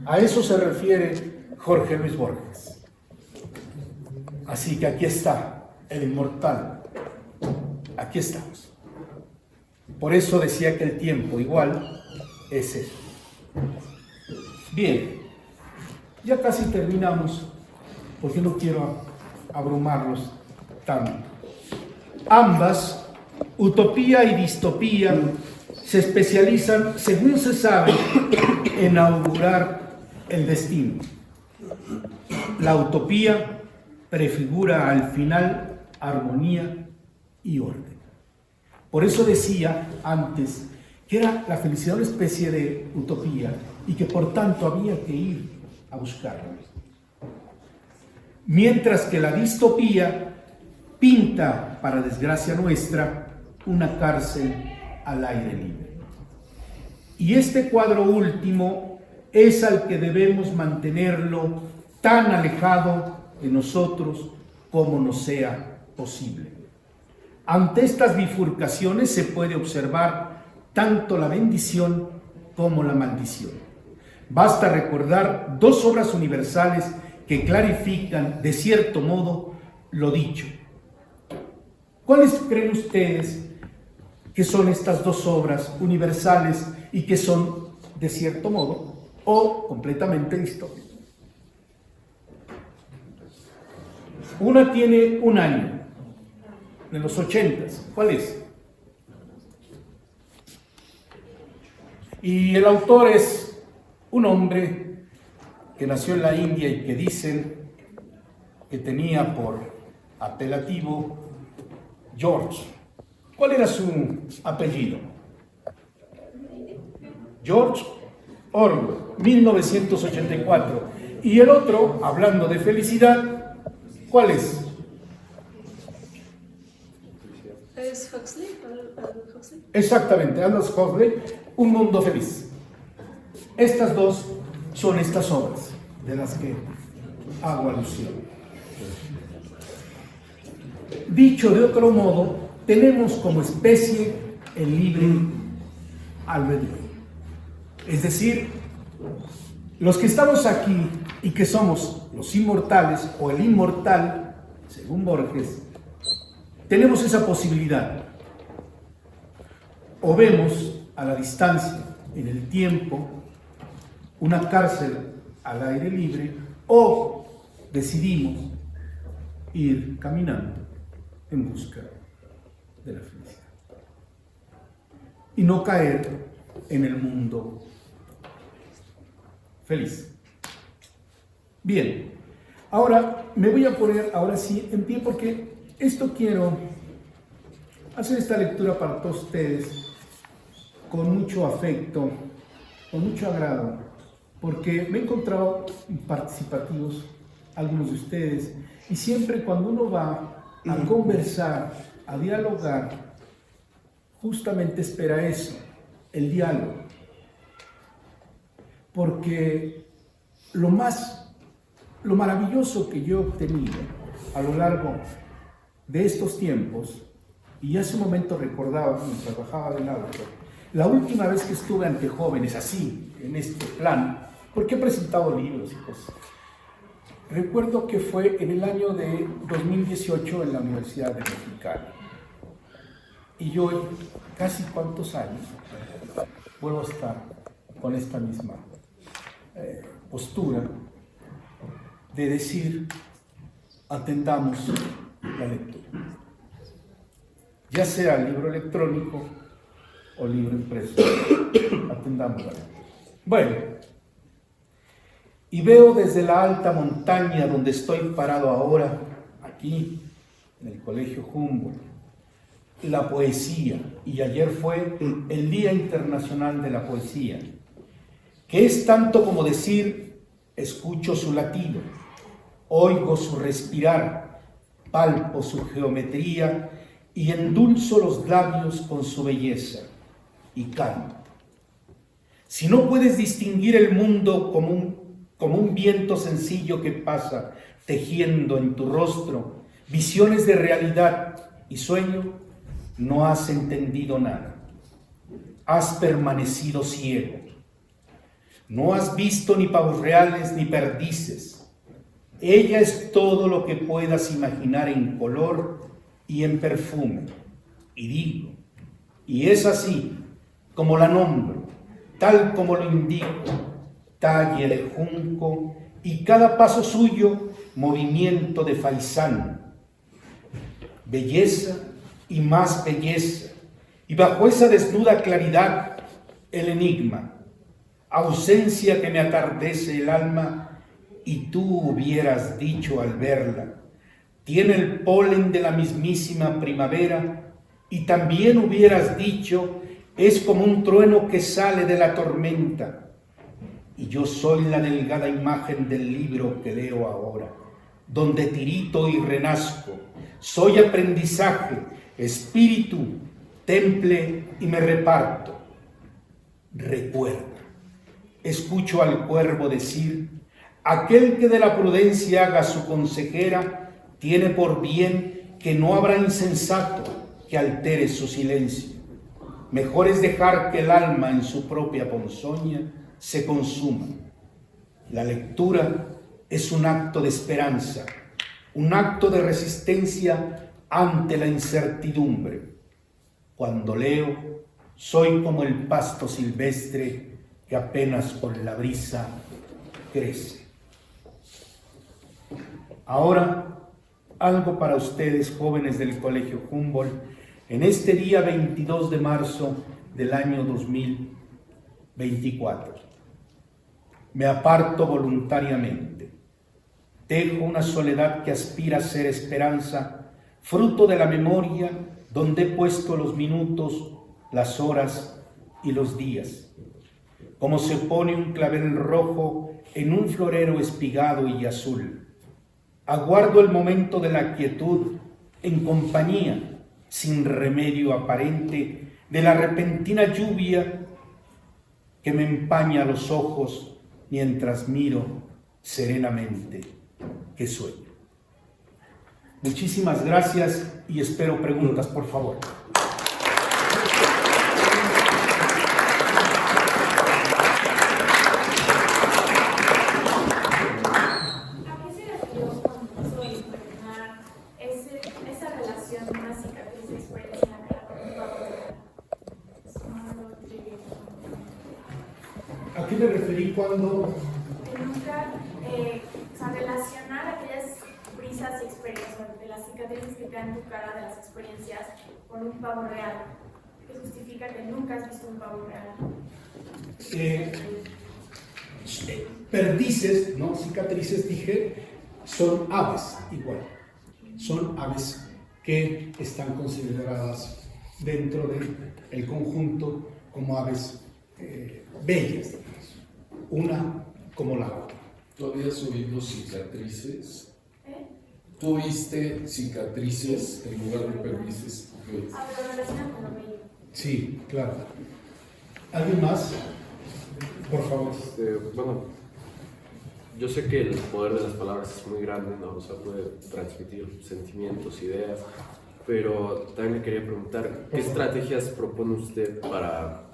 A eso se refiere Jorge Luis Borges. Así que aquí está el inmortal. Aquí estamos. Por eso decía que el tiempo igual es eso. Bien, ya casi terminamos, porque no quiero abrumarlos tanto. Ambas, utopía y distopía, se especializan, según se sabe, en augurar el destino. La utopía prefigura al final armonía y orden. Por eso decía antes que era la felicidad una especie de utopía y que por tanto había que ir a buscarla. Mientras que la distopía pinta, para desgracia nuestra, una cárcel al aire libre. Y este cuadro último es al que debemos mantenerlo tan alejado de nosotros como nos sea posible. Ante estas bifurcaciones se puede observar tanto la bendición como la maldición. Basta recordar dos obras universales que clarifican, de cierto modo, lo dicho. ¿Cuáles creen ustedes que son estas dos obras universales y que son, de cierto modo, o completamente distópicas? Una tiene un año, de los 80s. ¿Cuál es? Y el autor es un hombre que nació en la India y que dicen que tenía por apelativo George. ¿Cuál era su apellido? George Orwell, 1984. Y el otro, hablando de felicidad, ¿cuál es? ¿Es Huxley? Huxley? Exactamente, Aldous Huxley, Un mundo feliz. Estas dos son estas obras de las que hago alusión. Dicho de otro modo, tenemos como especie el libre albedrío. Es decir, los que estamos aquí y que somos los inmortales o el inmortal, según Borges, tenemos esa posibilidad. O vemos a la distancia, en el tiempo, una cárcel al aire libre, o decidimos ir caminando en busca de la felicidad. Y no caer en el mundo feliz. Bien, ahora me voy a poner, ahora sí, en pie porque Esto quiero hacer esta lectura para todos ustedes con mucho afecto, con mucho agrado, porque me he encontrado participativos algunos de ustedes, y siempre cuando uno va a conversar, a dialogar, justamente espera eso, el diálogo, porque lo maravilloso que yo he obtenido a lo largo de estos tiempos, y hace un momento recordaba mientras bajaba del auto, la última vez que estuve ante jóvenes así, en este plan, porque he presentado libros y cosas, recuerdo que fue en el año de 2018 en la Universidad de Mexicali. Y yo, casi cuántos años, vuelvo a estar con esta misma postura de decir, atendamos la lectura. Ya sea libro electrónico o libro impreso, atendamos la lectura. Bueno, y veo desde la alta montaña donde estoy parado ahora, aquí, en el Colegio Humboldt, la poesía, y ayer fue el Día Internacional de la Poesía, que es tanto como decir, escucho su latido, oigo su respirar, palpo su geometría y endulzo los labios con su belleza, y canto. Si no puedes distinguir el mundo como un viento sencillo que pasa, tejiendo en tu rostro visiones de realidad y sueño, no has entendido nada. Has permanecido ciego. No has visto ni pavos reales ni perdices. Ella es todo lo que puedas imaginar en color y en perfume. Y digo, y es así como la nombro, tal como lo indico, talle de junco y cada paso suyo movimiento de faisán. Belleza y más belleza, y bajo esa desnuda claridad el enigma, ausencia que me atardece el alma, y tú hubieras dicho al verla, tiene el polen de la mismísima primavera, y también hubieras dicho, es como un trueno que sale de la tormenta, y yo soy la delgada imagen del libro que leo ahora, donde tirito y renazco, soy aprendizaje, espíritu, temple y me reparto. Recuerda, escucho al cuervo decir, aquel que de la prudencia haga su consejera, tiene por bien que no habrá insensato que altere su silencio. Mejor es dejar que el alma en su propia ponzoña se consuma. La lectura es un acto de esperanza, un acto de resistencia ante la incertidumbre. Cuando leo, soy como el pasto silvestre que apenas con la brisa crece. Ahora, algo para ustedes, jóvenes del Colegio Humboldt, en este día 22 de marzo del año 2024. Me aparto voluntariamente. Tejo una soledad que aspira a ser esperanza, fruto de la memoria donde he puesto los minutos, las horas y los días. Como se pone un clavel rojo en un florero espigado y azul. Aguardo el momento de la quietud en compañía, sin remedio aparente, de la repentina lluvia que me empaña los ojos mientras miro serenamente que sueño. Muchísimas gracias y espero preguntas, por favor. ¿A qué se refirió cuando quiso imaginar esa relación de una cicatriz de experiencia en la ¿A qué me referí cuando? que nunca, relacionar aquellas brisas y experiencias de las cicatrices que te dan tu cara de las experiencias con un pavo real, que justifica que nunca has visto un pavo real. Perdices, ¿no? Cicatrices, dije, son aves igual. Son aves que están consideradas dentro del conjunto como aves bellas, una como la otra. ¿Tú habías oído cicatrices? ¿Tú viste cicatrices en lugar de perdices? Pero relacionado con lo bello. Sí, claro. ¿Alguien más? Por favor. Bueno, yo sé que el poder de las palabras es muy grande, ¿no? O sea, puede transmitir sentimientos, ideas, pero también le quería preguntar, ¿qué estrategias propone usted para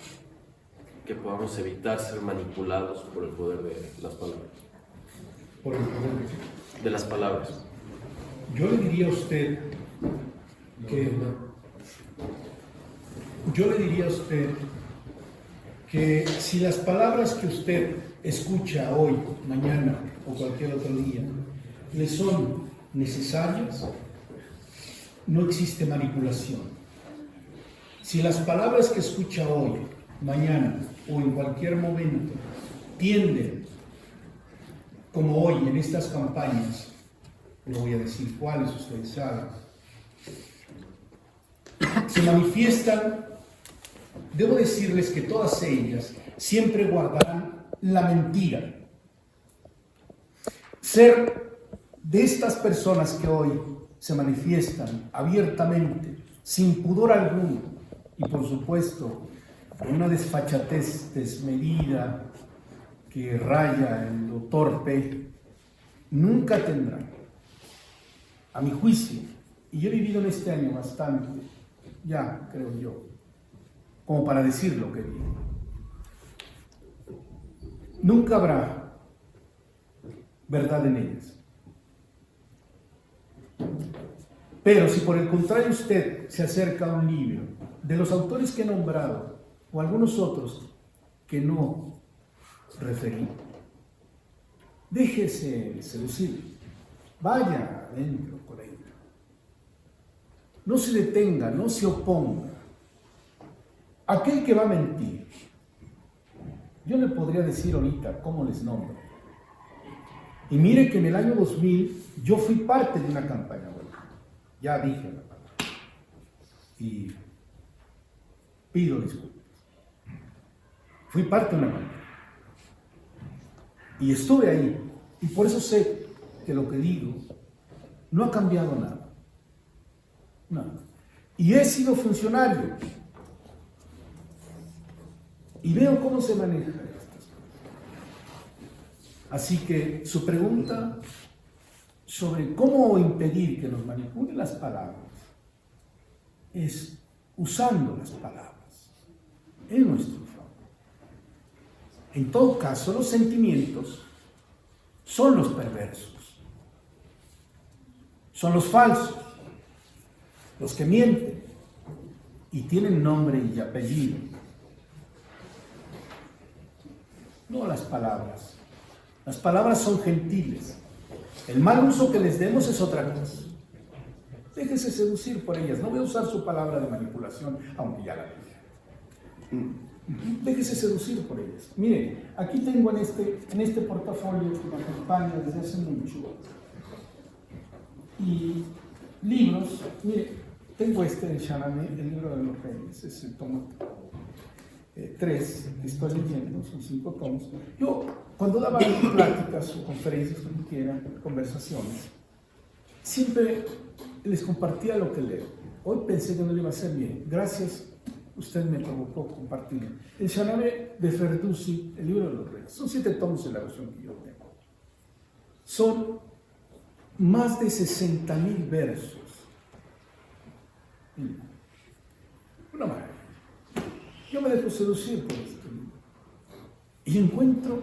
que podamos evitar ser manipulados por el poder de las palabras? Por el poder De las palabras. Yo le diría a usted que si las palabras que usted escucha hoy, mañana o cualquier otro día le son necesarias, no existe manipulación. Si las palabras que escucha hoy, mañana o en cualquier momento tienden, como hoy en estas campañas, no voy a decir cuáles, ustedes saben, se manifiestan, debo decirles que todas ellas siempre guardarán la mentira. Ser de estas personas que hoy se manifiestan abiertamente, sin pudor alguno, y por supuesto, con una desfachatez desmedida que raya en lo torpe, nunca tendrán, a mi juicio, y yo he vivido en este año bastante, ya creo yo, como para decir lo que digo. Nunca habrá verdad en ellas. Pero si por el contrario usted se acerca a un libro de los autores que he nombrado o algunos otros que no referí, déjese seducir, vaya adentro por ahí. No se detenga, no se oponga. Aquel que va a mentir, yo le podría decir ahorita cómo les nombro. Y mire que en el año 2000 yo fui parte de una campaña, bueno, ya dije la palabra, y pido disculpas. Fui parte de una campaña. Y estuve ahí, y por eso sé que lo que digo no ha cambiado nada. Nada. Y he sido funcionario. Y veo cómo se manejan estas cosas. Así que su pregunta sobre cómo impedir que nos manipulen las palabras es usando las palabras en nuestro favor. En todo caso, los sentimientos son los perversos, son los falsos, los que mienten y tienen nombre y apellido. No las palabras. Las palabras son gentiles. El mal uso que les demos es otra cosa. Déjese seducir por ellas. No voy a usar su palabra de manipulación, aunque ya la dije. Déjese seducir por ellas. Mire, aquí tengo en este portafolio que me acompaña desde hace mucho. Y libros. Mire, tengo de Chalamet, el libro de los reyes. Es el tomo 3 que estoy leyendo, son 5 tomos. Yo, cuando daba pláticas o conferencias, como quieran, conversaciones, siempre les compartía lo que leo. Hoy pensé que no lo iba a hacer bien. Gracias, usted me provocó compartirlo. El Chalamet de Ferdowsi, el libro de los reyes. Son 7 tomos en la versión que yo tengo. Son más de 60,000 versos. Una maravilla. Yo me dejo seducir por esto y encuentro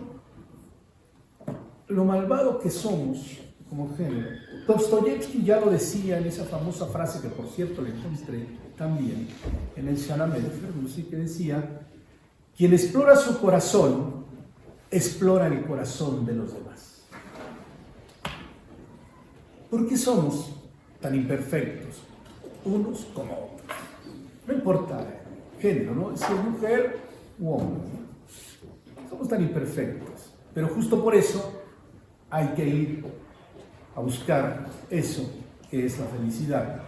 lo malvado que somos como género. Dostoyevsky ya lo decía en esa famosa frase que por cierto le encontré también en el Chalamet de Ferdowsi, que decía: quien explora su corazón, explora el corazón de los demás. ¿Por qué somos tan imperfectos unos como otros? No importa género, ¿no? Si es mujer u hombre. Somos tan imperfectos, pero justo por eso hay que ir a buscar eso que es la felicidad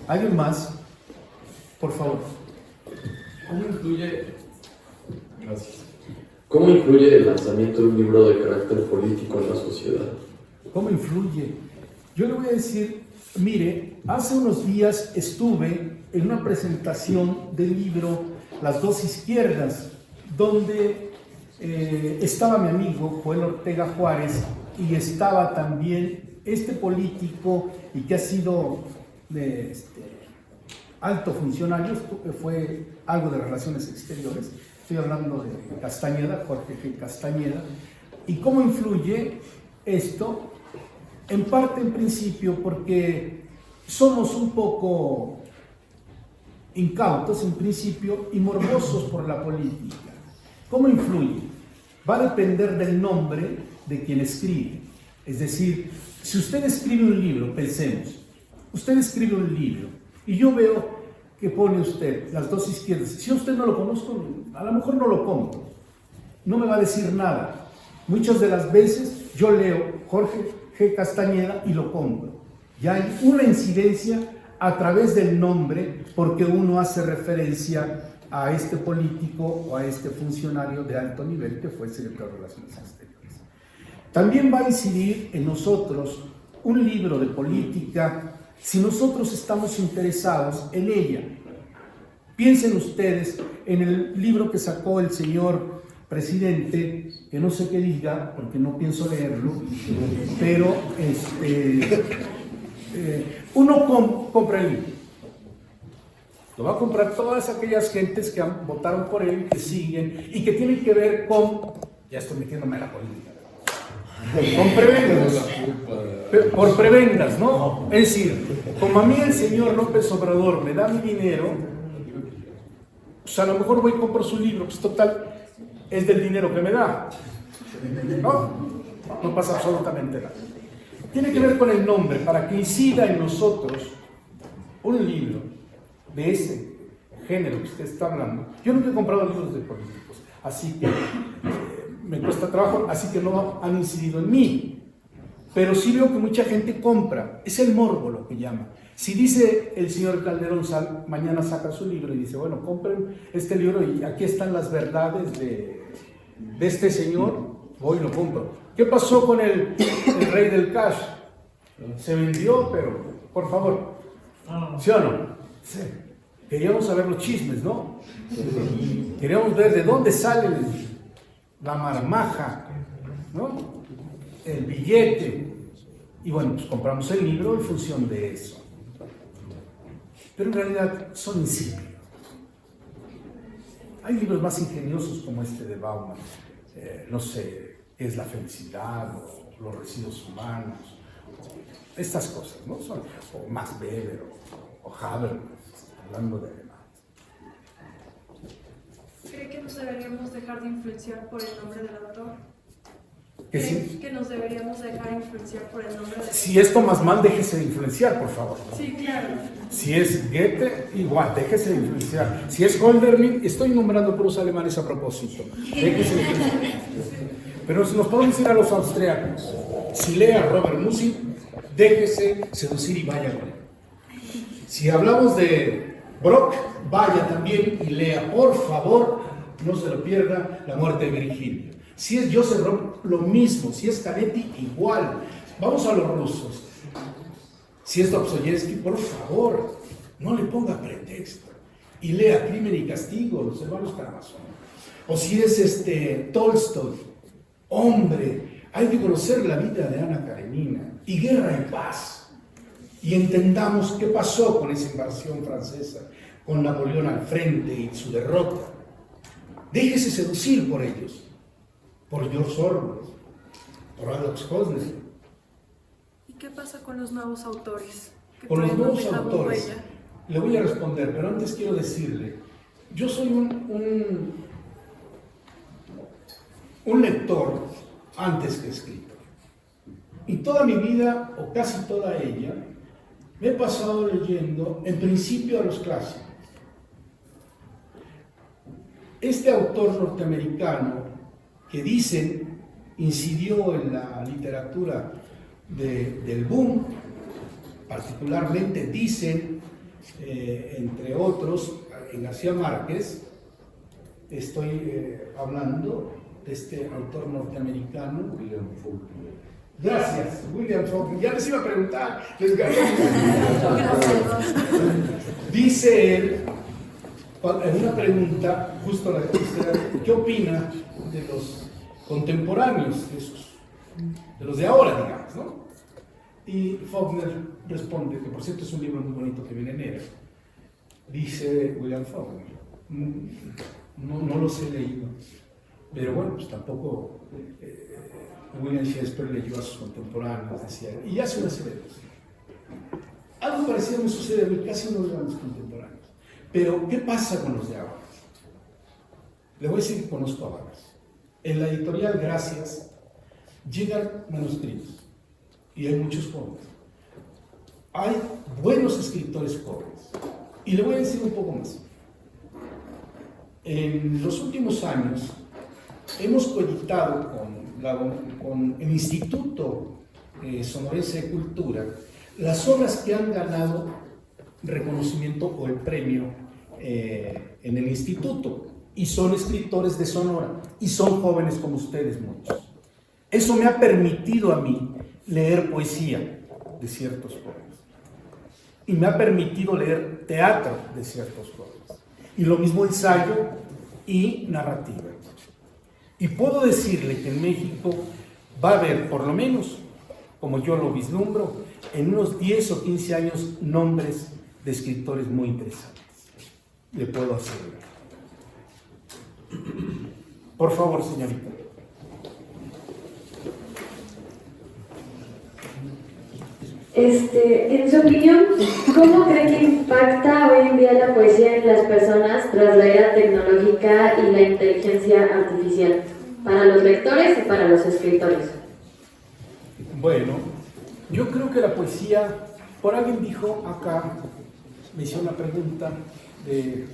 ¿Alguien más? Por favor. ¿Cómo influye el lanzamiento de un libro de carácter político en la sociedad? ¿Cómo influye? Yo le voy a decir, mire, hace unos días estuve en una presentación del libro Las dos izquierdas, donde estaba mi amigo Joel Ortega Juárez y estaba también este político y que ha sido alto funcionario, fue algo de Relaciones Exteriores, estoy hablando de Castañeda, Jorge G. Castañeda. ¿Y cómo influye esto? En parte, en principio, porque somos un poco incautos en principio y morbosos por la política. ¿Cómo influye? Va a depender del nombre de quien escribe. Es decir, si usted escribe un libro, pensemos, usted escribe un libro y yo veo que pone usted Las dos izquierdas. Si usted no lo conozco, a lo mejor no lo compro. No me va a decir nada. Muchas de las veces yo leo Jorge G. Castañeda y lo compro. Ya hay una incidencia a través del nombre porque uno hace referencia a este político o a este funcionario de alto nivel que fue secretario de Relaciones Exteriores. También va a incidir en nosotros un libro de política si nosotros estamos interesados en ella. Piensen ustedes en el libro que sacó el señor presidente, que no sé qué diga, porque no pienso leerlo, pero uno compra el libro. Lo va a comprar todas aquellas gentes que votaron por él, que siguen, y que tienen que ver con, ya estoy metiéndome en la política, con prebendas, por prebendas, ¿no? Es decir, como a mí el señor López Obrador me da mi dinero, pues a lo mejor voy y compro su libro, pues total, es del dinero que me da, no pasa absolutamente nada. Tiene que ver con el nombre, para que incida en nosotros un libro de ese género que usted está hablando. Yo nunca he comprado libros de políticos, así que me cuesta trabajo, así que no han incidido en mí. Pero sí veo que mucha gente compra, es el morbo lo que llama. Si dice el señor Calderón, mañana saca su libro y dice, bueno, compren este libro y aquí están las verdades de este señor, voy y lo compro. ¿Qué pasó con el rey del cash? Se vendió, pero, por favor, ¿sí o no? Sí. Queríamos saber los chismes, ¿no? Queríamos ver de dónde sale la marmaja, ¿no? El billete. Y bueno, pues compramos el libro en función de eso. Pero en realidad son insípidos. Hay libros más ingeniosos como este de Bauman, no sé, ¿qué es la felicidad? O los residuos humanos, estas cosas, ¿no? O Max Weber o Habermas, hablando de alemán. ¿Cree que nos deberíamos dejar de influenciar por el nombre del autor? ¿Que sí? Que nos deberíamos dejar influenciar por el nombre del autor. Si es Thomas Mann, déjese de influenciar, por favor. Sí, claro. Si es Goethe, igual, déjese de influenciar. Si es Hölderlin, estoy nombrando puros alemanes a propósito. Déjese de influenciar. Pero si nos podemos ir a los austriacos, si lee a Robert Musil, déjese seducir y vaya con él. Si hablamos de Brock, vaya también y lea, por favor, no se lo pierda, La muerte de Virgilio. Si es Joseph Roth, lo mismo. Si es Canetti, igual. Vamos a los rusos. Si es Dostoyevsky, por favor, no le ponga pretexto. Y lea Crimen y Castigo, los hermanos Karamazov. O si es Tolstoy, hombre, hay que conocer la vida de Ana Karenina. Y Guerra y Paz. Y entendamos qué pasó con esa invasión francesa, con Napoleón al frente y su derrota. Déjese seducir por ellos. Por George Orwell, por Aldous Huxley. ¿Y qué pasa con los nuevos autores? Con los nuevos autores, le voy a responder, pero antes quiero decirle, yo soy un lector antes que escritor. Y toda mi vida, o casi toda ella, me he pasado leyendo, en principio, a los clásicos. Este autor norteamericano, que dicen incidió en la literatura del boom, particularmente dicen entre otros, en García Márquez. Estoy hablando de este autor norteamericano, William Faulkner. Gracias, William Faulkner. Ya les iba a preguntar. Dice él, en una pregunta, justo la que usted, ¿qué opina de los contemporáneos, de los de ahora, digamos, ¿no? Y Faulkner responde, que por cierto es un libro muy bonito que viene en enero. Dice William Faulkner, no los he leído, pero bueno, pues tampoco William Shakespeare leyó a sus contemporáneos, decía, y hace una serie de cosas. Algo parecido me sucede a mí, casi no leo a mis contemporáneos. Pero, ¿qué pasa con los de ahora? Le voy a decir que conozco a varios. En la editorial Gracias llegan manuscritos y hay muchos jóvenes. Hay buenos escritores jóvenes. Y le voy a decir un poco más. En los últimos años hemos coeditado con el Instituto Sonorense de Cultura las obras que han ganado reconocimiento o el premio en el instituto, y son escritores de Sonora y son jóvenes como ustedes muchos. Eso me ha permitido a mí leer poesía de ciertos jóvenes y me ha permitido leer teatro de ciertos jóvenes, y lo mismo ensayo y narrativa. Y puedo decirle que en México va a haber, por lo menos, como yo lo vislumbro, en unos 10 o 15 años, nombres de escritores muy interesantes. Le puedo asegurar. Por favor, señorita. En su opinión, ¿cómo cree que impacta hoy en día la poesía en las personas tras la era tecnológica y la inteligencia artificial, para los lectores y para los escritores? Bueno, yo creo que la poesía, por alguien dijo acá, me hizo una pregunta de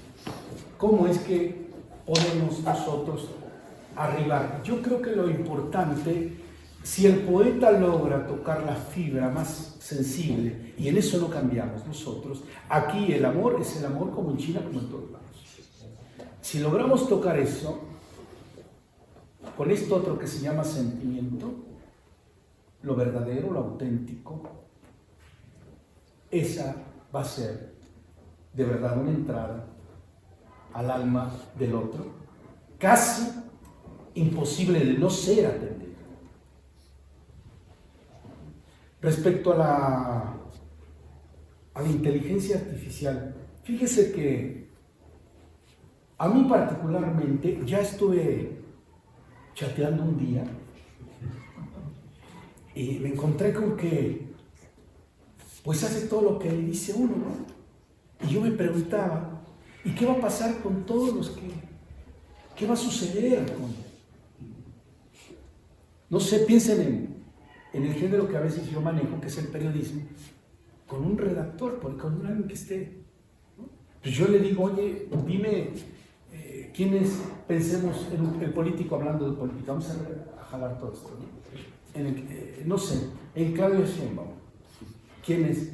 cómo es que podemos nosotros arribar. Yo creo que lo importante, si el poeta logra tocar la fibra más sensible, y en eso no cambiamos nosotros, aquí el amor es el amor como en China, como en todos lados. Si logramos tocar eso, con esto otro que se llama sentimiento, lo verdadero, lo auténtico, esa va a ser de verdad una entrada al alma del otro, casi imposible de no ser atendida. Respecto a la inteligencia artificial, fíjese que a mí particularmente ya estuve chateando un día y me encontré con que pues hace todo lo que dice uno, ¿no? Y yo me preguntaba, ¿y qué va a pasar con todos los qué va a suceder con? No sé, piensen en el género que a veces yo manejo, que es el periodismo, con un redactor, con alguien que esté, ¿no? Pues yo le digo, oye, dime quiénes, pensemos en el político, hablando de política, vamos a jalar todo esto, ¿no? No sé, en Claudio Sheinbaum, ¿quiénes?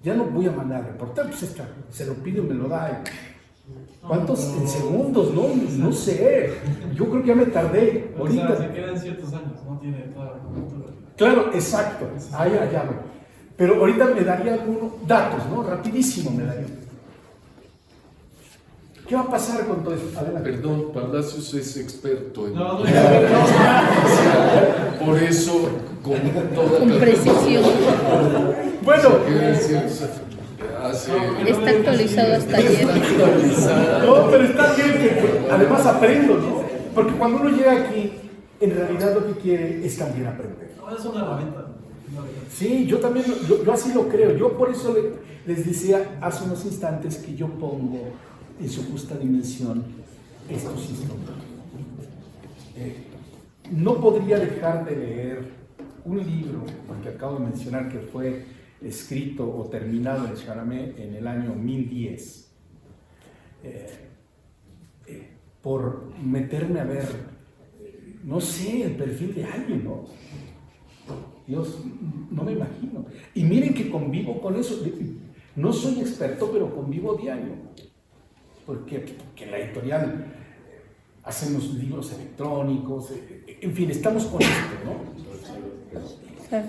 Ya no voy a mandar a reportar, pues está, se lo pido y me lo da. ¿Cuántos? En segundos, no sé. Yo creo que ya me tardé. O Ahorita. sea, se quedan ciertos años, no tiene toda la cobertura. Claro, exacto. Allá voy. Pero ahorita me daría algunos datos, ¿no? Rapidísimo me daría. ¿Qué va a pasar con todo esto? Adelante. Perdón, Palacios es experto en... No. Por eso, con toda Con precisión. Bueno, Está actualizado hasta ayer. no, pero está bien que además aprendo, ¿no? Porque cuando uno llega aquí, en realidad lo que quiere es también aprender. No, es una herramienta. Sí, yo también, yo así lo creo. Yo por eso les decía hace unos instantes que yo pongo en su justa dimensión estos instrumentos. No podría dejar de leer un libro, que acabo de mencionar, que fue escrito o terminado en Charamé en el año 1010, por meterme a ver, no sé, el perfil de alguien, ¿no? Dios, no me imagino. Y miren que convivo con eso. No soy experto, pero convivo diario. Porque en la editorial hacemos libros electrónicos, en fin, estamos con esto, ¿no?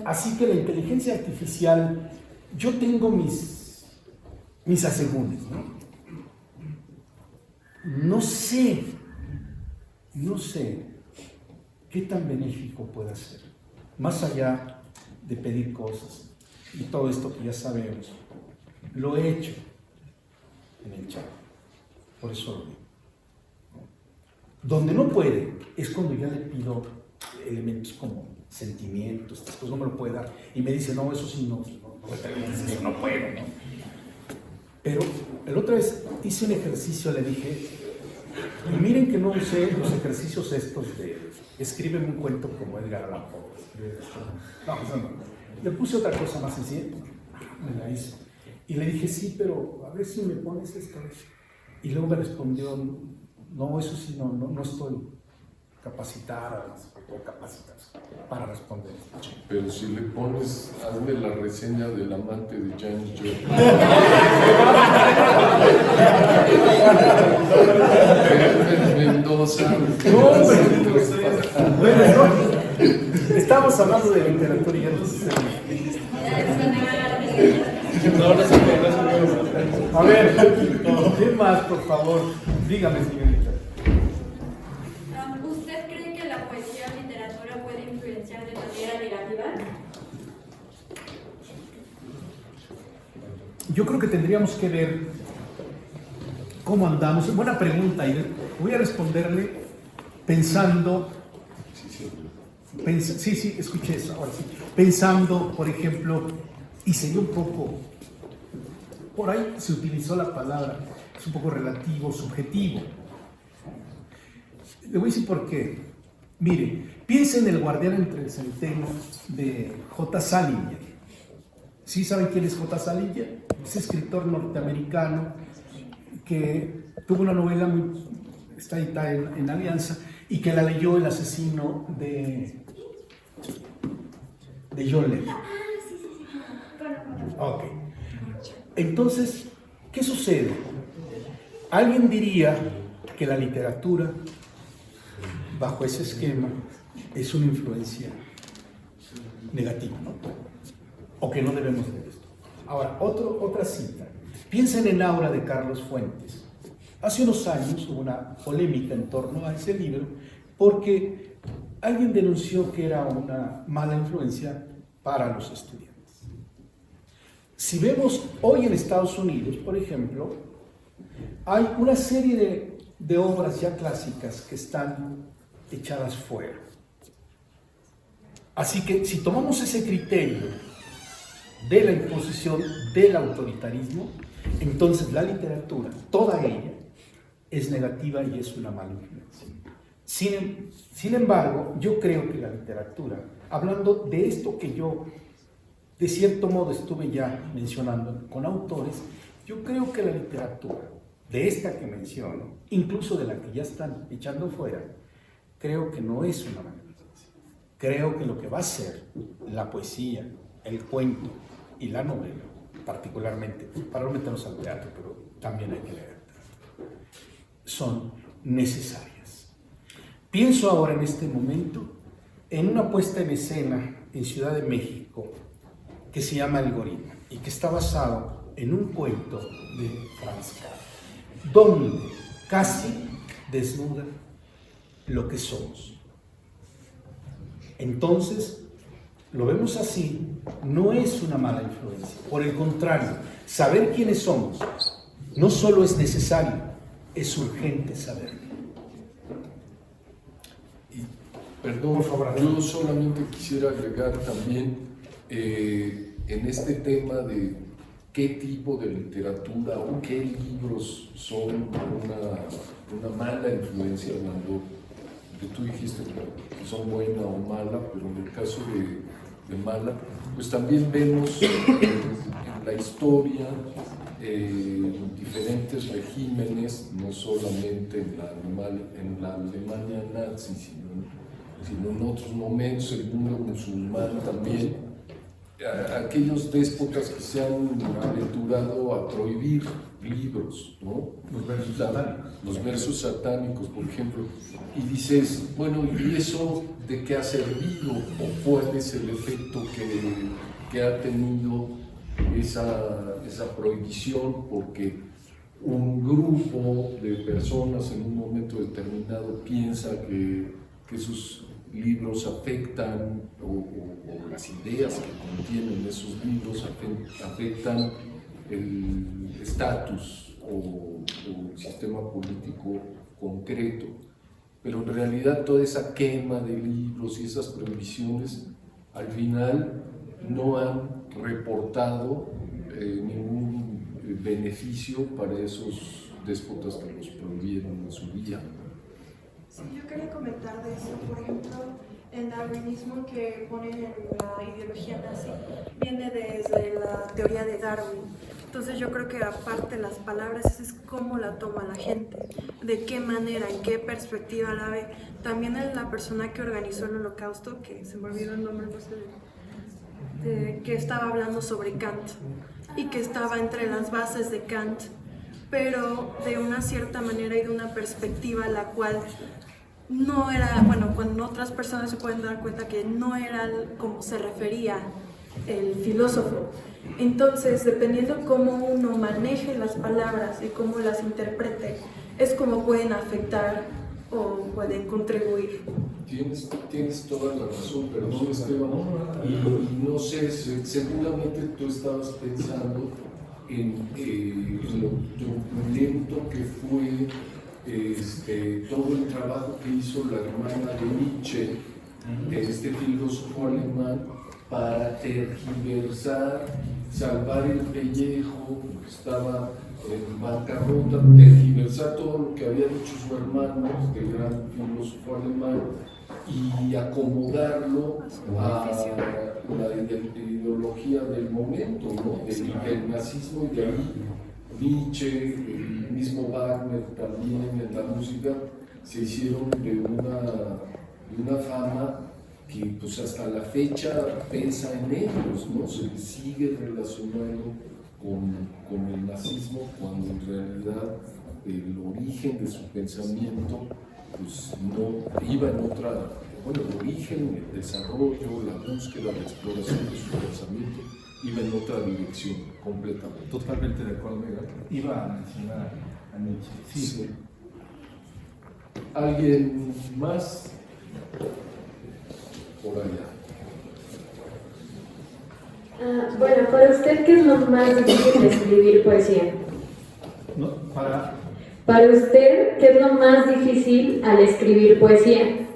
Así que la inteligencia artificial, yo tengo mis asegúnes, ¿no? No sé qué tan benéfico puede ser, más allá de pedir cosas y todo esto que ya sabemos. Lo he hecho en el chat, por eso lo digo. Donde no puede es cuando ya le pido elementos como sentimientos, estas cosas no me lo puede dar y me dice, no, eso sí no puedo, ¿no? Pero la otra vez hice un ejercicio, le dije, y miren que no usé los ejercicios estos de escríbeme un cuento como Edgar Allan Poe. No, eso no. Le puse otra cosa más sencilla, me la hizo. Y le dije, sí, pero a ver si me pones esto. Y luego me respondió, no, eso sí, no estoy capacitada o capacitada para responder. Pero si le pones, hazme la reseña del amante de James Joyce. Mendoza. Estamos hablando de literatura y ya no sé. A ver, ¿qué más, por favor? Dígame, señorita. ¿Usted cree que la poesía o literatura puede influenciar de manera negativa? Yo creo que tendríamos que ver cómo andamos. Buena pregunta, y voy a responderle pensando. Sí, escuché eso, ahora sí. Pensando, por ejemplo, y sería un poco, por ahí se utilizó la palabra, es un poco relativo, subjetivo. Le voy a decir por qué. Mire, piensen en El guardián entre el centeno de J. Salinger. ¿Sí saben quién es J. Salinger? Es escritor norteamericano que tuvo una novela está editada en Alianza y que la leyó el asesino de John Lennon. Ok. Entonces, ¿qué sucede? Alguien diría que la literatura, bajo ese esquema, es una influencia negativa, ¿no? O que no debemos ver esto. Ahora, otra cita. Piensen en Aura de Carlos Fuentes. Hace unos años hubo una polémica en torno a ese libro porque alguien denunció que era una mala influencia para los estudiantes. Si vemos hoy en Estados Unidos, por ejemplo, hay una serie de obras ya clásicas que están echadas fuera. Así que si tomamos ese criterio de la imposición del autoritarismo, entonces la literatura, toda ella, es negativa y es una mala influencia. Sin embargo, yo creo que la literatura, hablando de esto que yo de cierto modo estuve ya mencionando con autores, yo creo que la literatura, de esta que menciono, incluso de la que ya están echando fuera, creo que no es una mala influencia. Creo que lo que va a ser la poesía, el cuento y la novela, particularmente, para no meternos al teatro, pero también hay que leer, son necesarias. Pienso ahora en este momento en una puesta en escena en Ciudad de México que se llama El Gorila y que está basado en un cuento de Franz Kafka, donde casi desnuda lo que somos. Entonces, lo vemos así, no es una mala influencia. Por el contrario, saber quiénes somos no solo es necesario, es urgente saberlo. Perdón, por favor, yo solamente quisiera agregar también en este tema de qué tipo de literatura o qué libros son una mala influencia, cuando tú dijiste que son buena o mala, pero en el caso de mala, pues también vemos en la historia diferentes regímenes, no solamente en la Alemania nazi, sino en otros momentos, el mundo musulmán también, aquellos déspotas que se han aventurado a prohibir libros, ¿no? Los versos satánicos. Los versos satánicos, por ejemplo. Y dices, bueno, ¿y eso de qué ha servido? ¿O cuál es el efecto que ha tenido esa prohibición? Porque un grupo de personas en un momento determinado piensa que sus libros afectan, o las ideas que contienen esos libros afectan el estatus o el sistema político concreto. Pero en realidad toda esa quema de libros y esas prohibiciones al final no han reportado ningún beneficio para esos déspotas que los prohibieron en su día. Sí, yo quería comentar de eso. Por ejemplo, el darwinismo que ponen en la ideología nazi viene desde la teoría de Darwin. Entonces yo creo que aparte de las palabras es cómo la toma la gente, de qué manera, en qué perspectiva la ve. También es la persona que organizó el Holocausto, que se me olvidó el nombre, no sé, que estaba hablando sobre Kant y que estaba entre las bases de Kant, pero de una cierta manera y de una perspectiva la cual no era, bueno, cuando otras personas se pueden dar cuenta que no era como se refería el filósofo. Entonces, dependiendo cómo uno maneje las palabras y cómo las interprete, es como pueden afectar o pueden contribuir. Tienes toda la razón, pero no, Esteban, y no sé, seguramente tú estabas pensando en lo truculento que fue todo el trabajo que hizo la hermana de Nietzsche, este filósofo alemán, para tergiversar, salvar el pellejo, que estaba en bancarrota, tergiversar todo lo que había dicho su hermano, el gran filósofo alemán, y acomodarlo a la ideología del momento, ¿no? del nazismo, y de ahí Nietzsche, el mismo Wagner también en la música se hicieron de una fama que pues hasta la fecha pensa en ellos, ¿no? Se les sigue relacionando con el nazismo, cuando en realidad el origen de su pensamiento pues no iba en otra, bueno, el origen, el desarrollo, la búsqueda, la exploración de su pensamiento iba en otra dirección completamente. Totalmente de acuerdo, iba a mencionar a Nietzsche. Sí. Sí. ¿Alguien más? Por allá. Bueno, para usted, ¿qué es lo más difícil de escribir poesía? No, Para usted, ¿qué es lo más difícil al escribir poesía?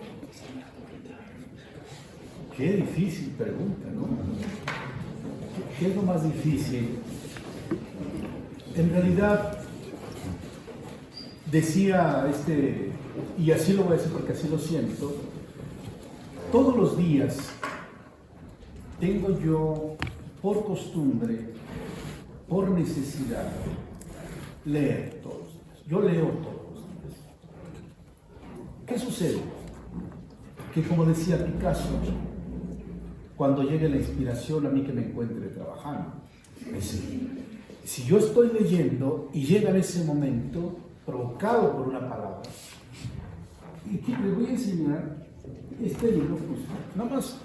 Qué difícil pregunta, ¿no? ¿Qué es lo más difícil? En realidad, decía y así lo voy a decir porque así lo siento, todos los días tengo yo por costumbre, por necesidad, leer todos los días. Yo leo todos los días. ¿Qué sucede? Que como decía Picasso, cuando llegue la inspiración a mí que me encuentre trabajando, si yo estoy leyendo y llega en ese momento provocado por una palabra, y que les voy a enseñar este libro, pues, nada más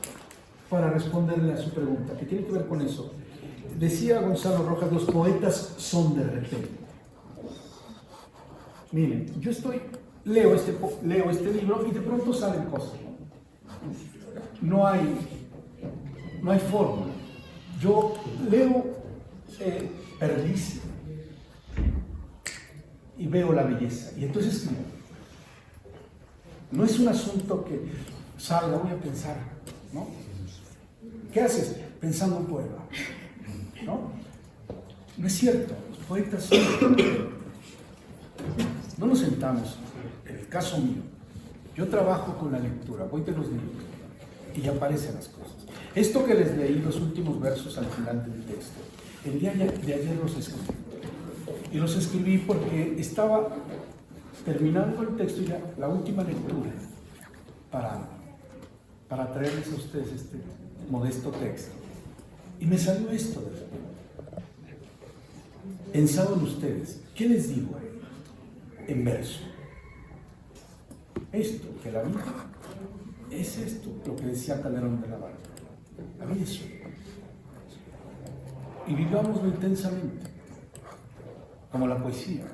para responderle a su pregunta, que tiene que ver con eso. Decía Gonzalo Rojas, los poetas son de repente. Miren, yo leo este libro y de pronto salen cosas. No hay forma. Yo leo Perdiz y veo la belleza, y entonces escribo. No es un asunto que salga, voy a pensar, ¿no? ¿Qué haces? Pensando un poema, ¿no? No es cierto, los poetas son... No nos sentamos, en el caso mío, yo trabajo con la lectura, voy de los libros y aparecen las cosas. Esto que les leí, los últimos versos al final del texto, el día de ayer los escribí. Y los escribí porque estaba terminando el texto ya, la última lectura, para traerles a ustedes este modesto texto. Y me salió esto de repente. Pensaban ustedes, ¿qué les digo en verso? Esto, que la vida es esto, lo que decía Calderón de la Barca. La vida es eso. Y vivámoslo intensamente, como la poesía.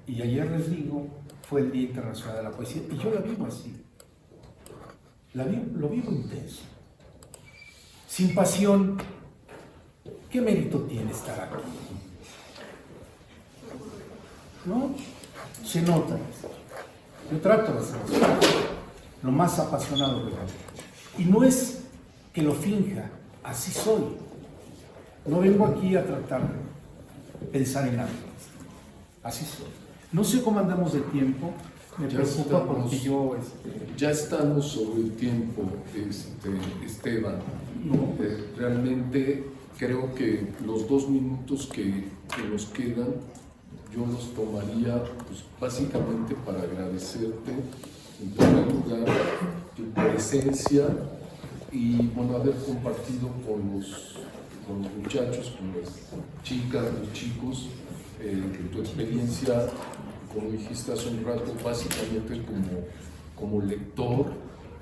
Y ayer les digo, fue el Día Internacional de la Poesía, y yo la vivo así. Lo vivo intenso. Sin pasión, ¿qué mérito tiene estar aquí? ¿No? Se nota esto. Yo trato de hacer lo más apasionado que puedo. Y no es que lo finja, así soy. No vengo aquí a tratar de pensar en algo. Así soy. No sé cómo andamos de tiempo, me preocupa porque yo... Ya estamos sobre el tiempo, Esteban. No. Realmente creo que los 2 minutos que nos quedan, yo los tomaría pues, básicamente para agradecerte, en primer lugar, tu presencia y bueno, haber compartido con los muchachos, con las chicas, los chicos, tu experiencia, como dijiste hace un rato, básicamente como lector,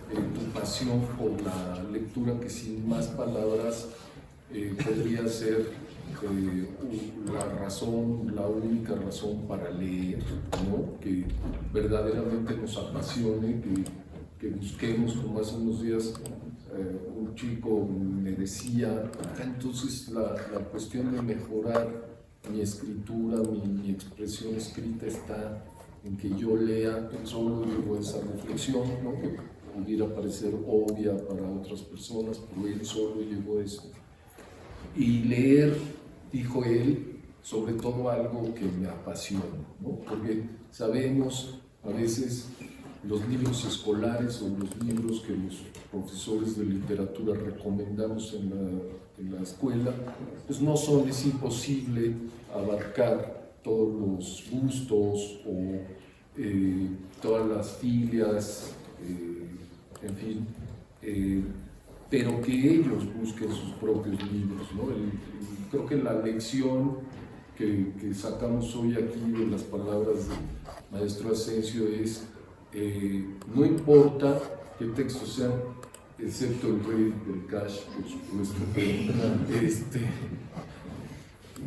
tu pasión por la lectura que sin más palabras podría ser la única razón para leer, ¿no? Que verdaderamente nos apasione, que busquemos, como hace unos días un chico me decía, entonces la cuestión de mejorar mi escritura, mi expresión escrita está en que yo lea. Solo llegó esa reflexión, ¿no? Que pudiera parecer obvia para otras personas, pero él solo llegó a eso. Y leer, dijo él, sobre todo algo que me apasiona, ¿no? Porque sabemos a veces los libros escolares o los libros que los profesores de literatura recomendamos en la escuela, pues no son, es imposible abarcar todos los gustos o todas las filias, en fin, pero que ellos busquen sus propios libros, ¿no? Creo que la lección que sacamos hoy aquí de las palabras del maestro Asensio es no importa qué textos sean, excepto el Rey del Cash, por supuesto,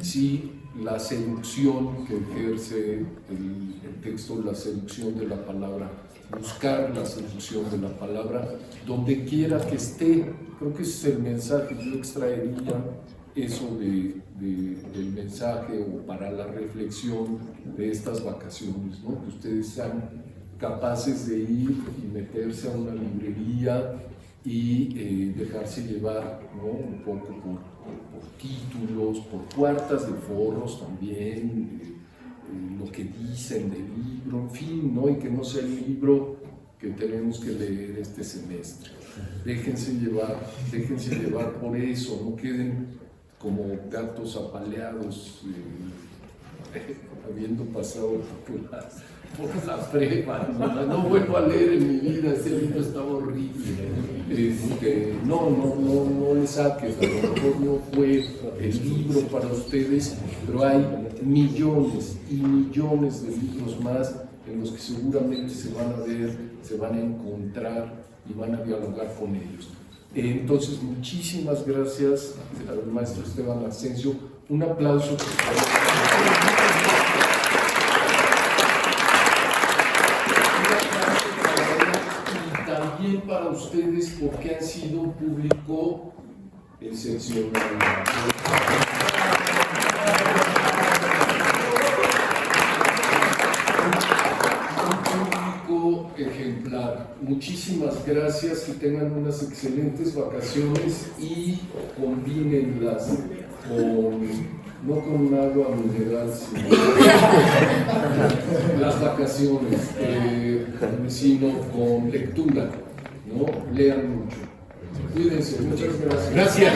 sí, la seducción que ejerce el texto, la seducción de la palabra, buscar la seducción de la palabra donde quiera que esté. Creo que ese es el mensaje. Yo extraería eso del mensaje o para la reflexión de estas vacaciones, ¿no? Que ustedes sean capaces de ir y meterse a una librería y dejarse llevar, ¿no? Un poco por títulos, por cuartas de foros también, lo que dicen del libro, en fin, ¿no? Y que no sea el libro que tenemos que leer este semestre. Déjense llevar por eso, no queden como gatos apaleados, habiendo pasado por la prepa. No vuelvo a leer en mi vida, ese libro estaba horrible. No le saquen, a lo mejor no fue el libro para ustedes, pero hay millones y millones de libros más en los que seguramente se van a ver, se van a encontrar y van a dialogar con ellos. Entonces, muchísimas gracias al maestro Esteban Asensio. Un aplauso. Y también para ustedes, porque han sido un público excepcional. Ejemplar. Muchísimas gracias, que tengan unas excelentes vacaciones y combínenlas no con agua mineral, sino las vacaciones, sino con lectura, ¿no? Lean mucho. Cuídense, muchas gracias. Gracias.